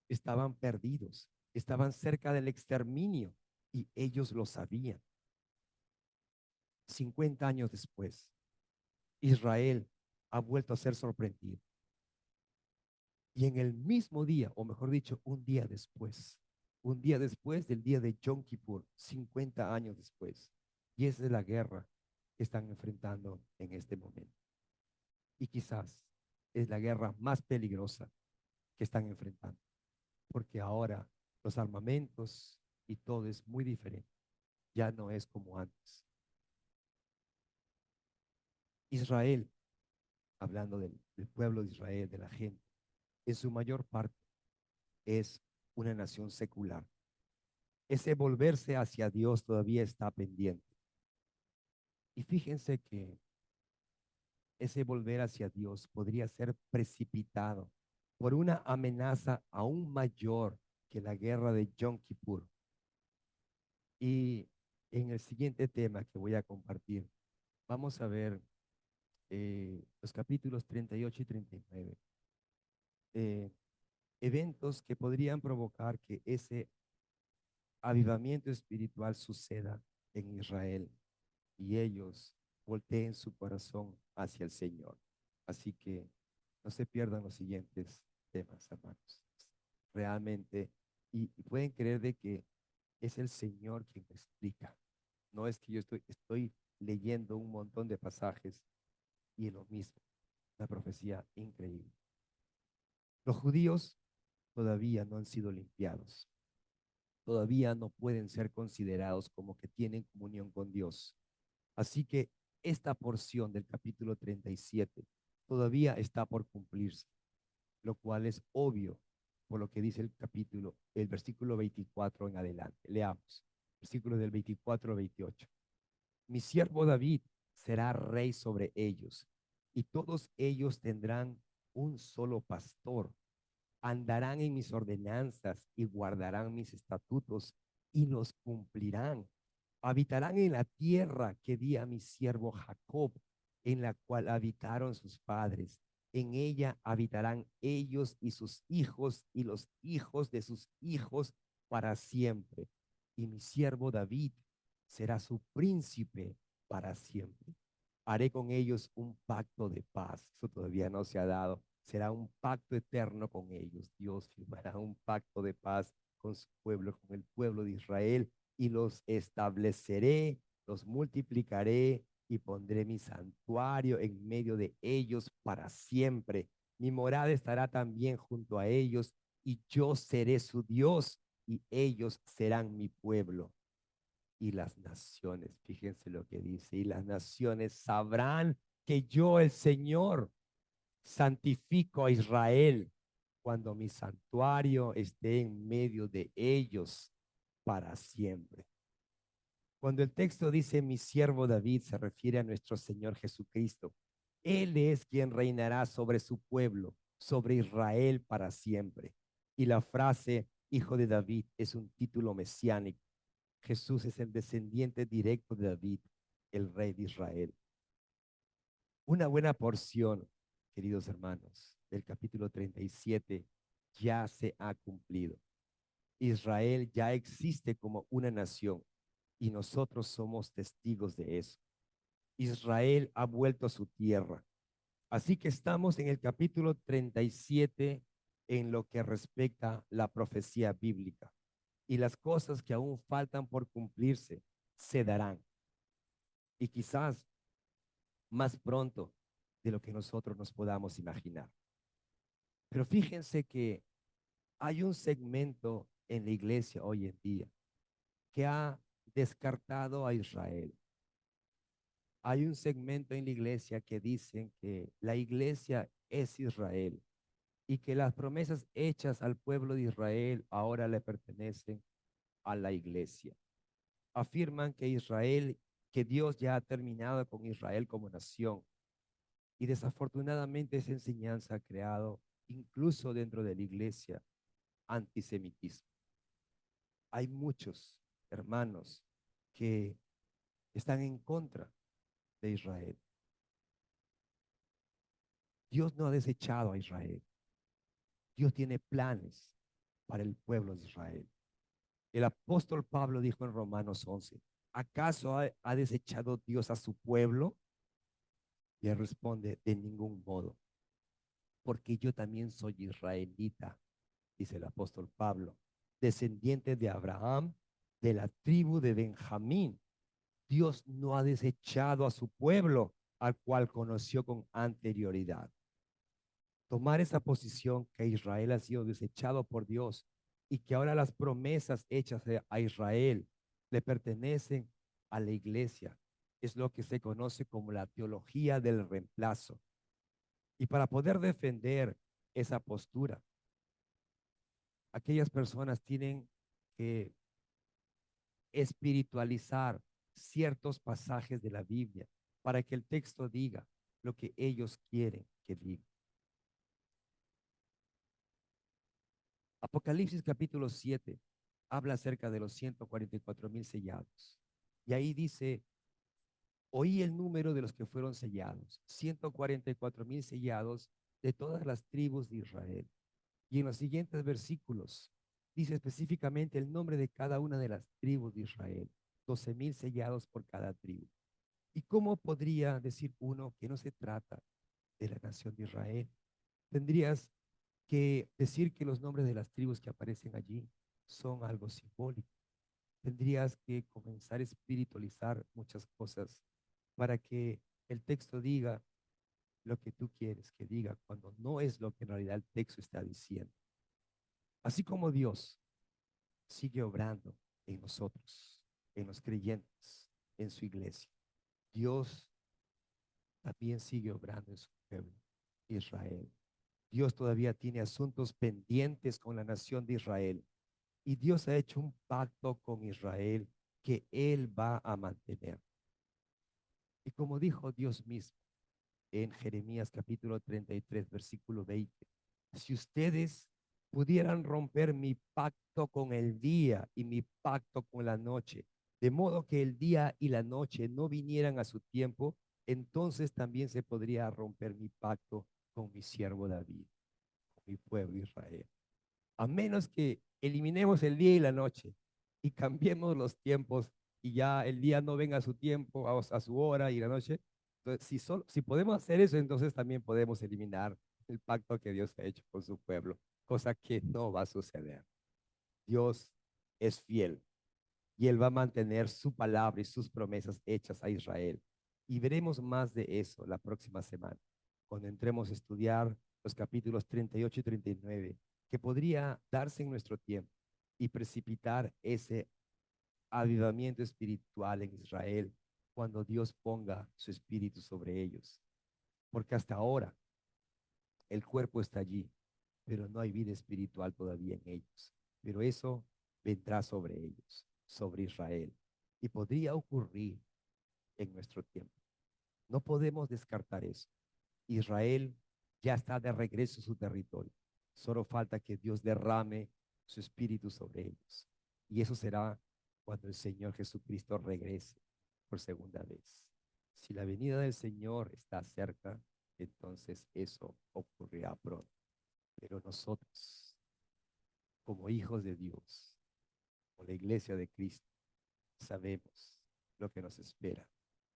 estaban perdidos, estaban cerca del exterminio y ellos lo sabían. 50 años después, Israel ha vuelto a ser sorprendido. Y en el mismo día, o mejor dicho, un día después del día de Yom Kippur, 50 años después, y esa es la guerra que están enfrentando en este momento. Y quizás es la guerra más peligrosa que están enfrentando, porque ahora los armamentos y todo es muy diferente, ya no es como antes. Israel, hablando del pueblo de Israel, de la gente, en su mayor parte es una nación secular. Ese volverse hacia Dios todavía está pendiente. Y fíjense que ese volver hacia Dios podría ser precipitado por una amenaza aún mayor que la guerra de Yom Kippur. Y en el siguiente tema que voy a compartir, vamos a ver los capítulos 38 y 39, eh, eventos que podrían provocar que ese avivamiento espiritual suceda en Israel y ellos volteen su corazón hacia el Señor. Así que no se pierdan los siguientes temas, hermanos. Realmente, y pueden creer de que es el Señor quien me explica. No es que yo estoy leyendo un montón de pasajes y lo mismo, una profecía increíble. Los judíos todavía no han sido limpiados, todavía no pueden ser considerados como que tienen comunión con Dios. Así que esta porción del capítulo 37 todavía está por cumplirse, lo cual es obvio por lo que dice el versículo 24 en adelante. Leamos, versículos del 24 al 28. Mi siervo David será rey sobre ellos, y todos ellos tendrán un solo pastor. Andarán en mis ordenanzas y guardarán mis estatutos y los cumplirán. Habitarán en la tierra que di a mi siervo Jacob, en la cual habitaron sus padres. En ella habitarán ellos y sus hijos y los hijos de sus hijos para siempre. Y mi siervo David será su príncipe para siempre. Haré con ellos un pacto de paz. Eso todavía no se ha dado. Será un pacto eterno con ellos. Dios firmará un pacto de paz con su pueblo, con el pueblo de Israel, y los estableceré, los multiplicaré y pondré mi santuario en medio de ellos para siempre. Mi morada estará también junto a ellos y yo seré su Dios y ellos serán mi pueblo. Y las naciones, fíjense lo que dice, y las naciones sabrán que yo, el Señor, santifico a Israel cuando mi santuario esté en medio de ellos para siempre. Cuando el texto dice mi siervo David, se refiere a nuestro Señor Jesucristo. Él es quien reinará sobre su pueblo, sobre Israel para siempre. Y la frase hijo de David es un título mesiánico. Jesús es el descendiente directo de David, el rey de Israel. Una buena porción, queridos hermanos, del capítulo 37 ya se ha cumplido. Israel ya existe como una nación y nosotros somos testigos de eso. Israel ha vuelto a su tierra. Así que estamos en el capítulo 37 en lo que respecta a la profecía bíblica. Y las cosas que aún faltan por cumplirse se darán. Y quizás más pronto de lo que nosotros nos podamos imaginar. Pero fíjense que hay un segmento en la iglesia hoy en día que ha descartado a Israel. Hay un segmento en la iglesia que dicen que la iglesia es Israel y que las promesas hechas al pueblo de Israel ahora le pertenecen a la iglesia. Afirman que Israel, que Dios ya ha terminado con Israel como nación. Y desafortunadamente esa enseñanza ha creado, incluso dentro de la iglesia, antisemitismo. Hay muchos hermanos que están en contra de Israel. Dios no ha desechado a Israel. Dios tiene planes para el pueblo de Israel. El apóstol Pablo dijo en Romanos 11, ¿acaso ha desechado Dios a su pueblo? Y él responde, de ningún modo, porque yo también soy israelita, dice el apóstol Pablo, descendiente de Abraham, de la tribu de Benjamín. Dios no ha desechado a su pueblo, al cual conoció con anterioridad. Tomar esa posición que Israel ha sido desechado por Dios y que ahora las promesas hechas a Israel le pertenecen a la iglesia, es lo que se conoce como la teología del reemplazo. Y para poder defender esa postura, aquellas personas tienen que espiritualizar ciertos pasajes de la Biblia para que el texto diga lo que ellos quieren que diga. Apocalipsis capítulo 7 habla acerca de los 144,000 sellados. Y ahí dice, oí el número de los que fueron sellados, 144,000 sellados de todas las tribus de Israel. Y en los siguientes versículos dice específicamente el nombre de cada una de las tribus de Israel, 12,000 sellados por cada tribu. ¿Y cómo podría decir uno que no se trata de la nación de Israel? Tendrías que decir que los nombres de las tribus que aparecen allí son algo simbólico. Tendrías que comenzar a espiritualizar muchas cosas para que el texto diga lo que tú quieres que diga, cuando no es lo que en realidad el texto está diciendo. Así como Dios sigue obrando en nosotros, en los creyentes, en su iglesia, Dios también sigue obrando en su pueblo, Israel. Dios todavía tiene asuntos pendientes con la nación de Israel. Y Dios ha hecho un pacto con Israel que Él va a mantener. Y como dijo Dios mismo en Jeremías capítulo 33, versículo 20, si ustedes pudieran romper mi pacto con el día y mi pacto con la noche, de modo que el día y la noche no vinieran a su tiempo, entonces también se podría romper mi pacto con mi siervo David, con mi pueblo Israel. A menos que eliminemos el día y la noche y cambiemos los tiempos y ya el día no venga a su tiempo, a su hora y la noche. Entonces, si podemos hacer eso, entonces también podemos eliminar el pacto que Dios ha hecho con su pueblo, cosa que no va a suceder. Dios es fiel y Él va a mantener su palabra y sus promesas hechas a Israel. Y veremos más de eso la próxima semana, cuando entremos a estudiar los capítulos 38 y 39, que podría darse en nuestro tiempo y precipitar ese avivamiento espiritual en Israel cuando Dios ponga su espíritu sobre ellos. Porque hasta ahora el cuerpo está allí, pero no hay vida espiritual todavía en ellos. Pero eso vendrá sobre ellos, sobre Israel. Y podría ocurrir en nuestro tiempo. No podemos descartar eso. Israel ya está de regreso a su territorio. Solo falta que Dios derrame su espíritu sobre ellos. Y eso será cuando el Señor Jesucristo regrese por segunda vez. Si la venida del Señor está cerca, entonces eso ocurrirá pronto. Pero nosotros, como hijos de Dios, como la iglesia de Cristo, sabemos lo que nos espera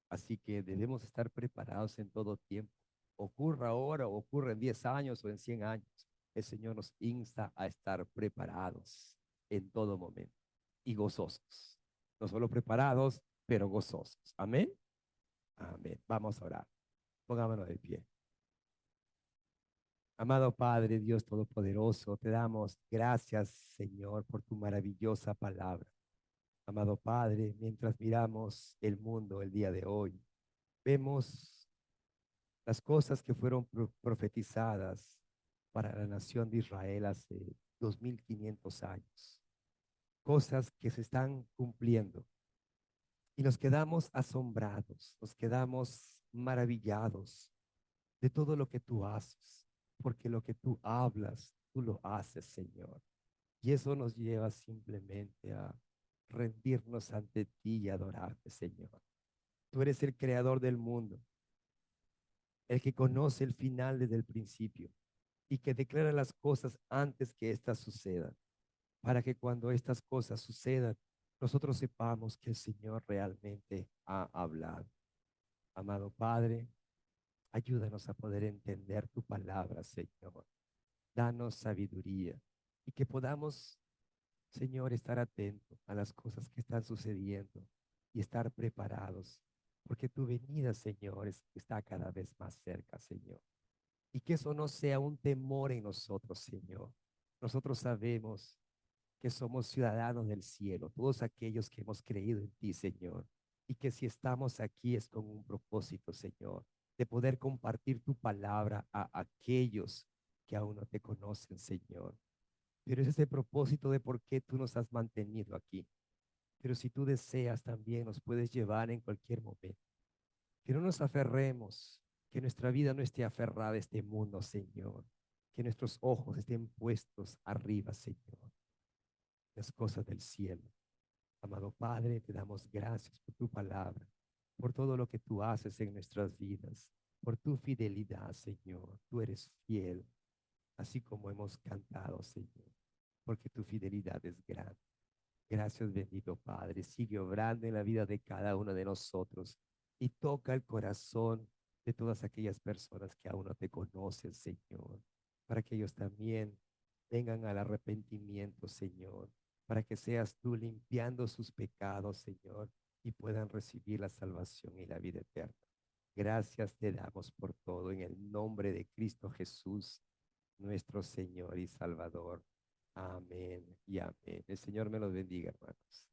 Así que debemos estar preparados en todo tiempo. Ocurra ahora, ocurra en 10 años o en 100 años. El Señor nos insta a estar preparados en todo momento y gozosos. No solo preparados, pero gozosos. Amén. Amén. Vamos a orar. Pongámonos de pie. Amado Padre, Dios Todopoderoso, te damos gracias, Señor, por tu maravillosa palabra. Amado Padre, mientras miramos el mundo el día de hoy, vemos las cosas que fueron profetizadas para la nación de Israel hace 2500 años, cosas que se están cumpliendo y nos quedamos asombrados, nos quedamos maravillados de todo lo que tú haces, porque lo que tú hablas, tú lo haces, Señor. Y eso nos lleva simplemente a rendirnos ante ti y adorarte, Señor. Tú eres el creador del mundo, el que conoce el final desde el principio y que declara las cosas antes que éstas sucedan, para que cuando estas cosas sucedan, nosotros sepamos que el Señor realmente ha hablado. Amado Padre, ayúdanos a poder entender tu palabra, Señor. Danos sabiduría y que podamos, Señor, estar atentos a las cosas que están sucediendo y estar preparados, porque tu venida, Señor, está cada vez más cerca, Señor. Y que eso no sea un temor en nosotros, Señor. Nosotros sabemos que somos ciudadanos del cielo, todos aquellos que hemos creído en ti, Señor, y que si estamos aquí es con un propósito, Señor, de poder compartir tu palabra a aquellos que aún no te conocen, Señor. Pero ese es el propósito de por qué tú nos has mantenido aquí. Pero si tú deseas también nos puedes llevar en cualquier momento. Que no nos aferremos, que nuestra vida no esté aferrada a este mundo, Señor. Que nuestros ojos estén puestos arriba, Señor, las cosas del cielo. Amado Padre, te damos gracias por tu palabra, por todo lo que tú haces en nuestras vidas, por tu fidelidad, Señor. Tú eres fiel, así como hemos cantado, Señor, porque tu fidelidad es grande. Gracias, bendito Padre. Sigue obrando en la vida de cada uno de nosotros y toca el corazón de todas aquellas personas que aún no te conocen, Señor, para que ellos también vengan al arrepentimiento, Señor, para que seas tú limpiando sus pecados, Señor, y puedan recibir la salvación y la vida eterna. Gracias te damos por todo en el nombre de Cristo Jesús, nuestro Señor y Salvador. Amén y amén. El Señor me los bendiga, hermanos.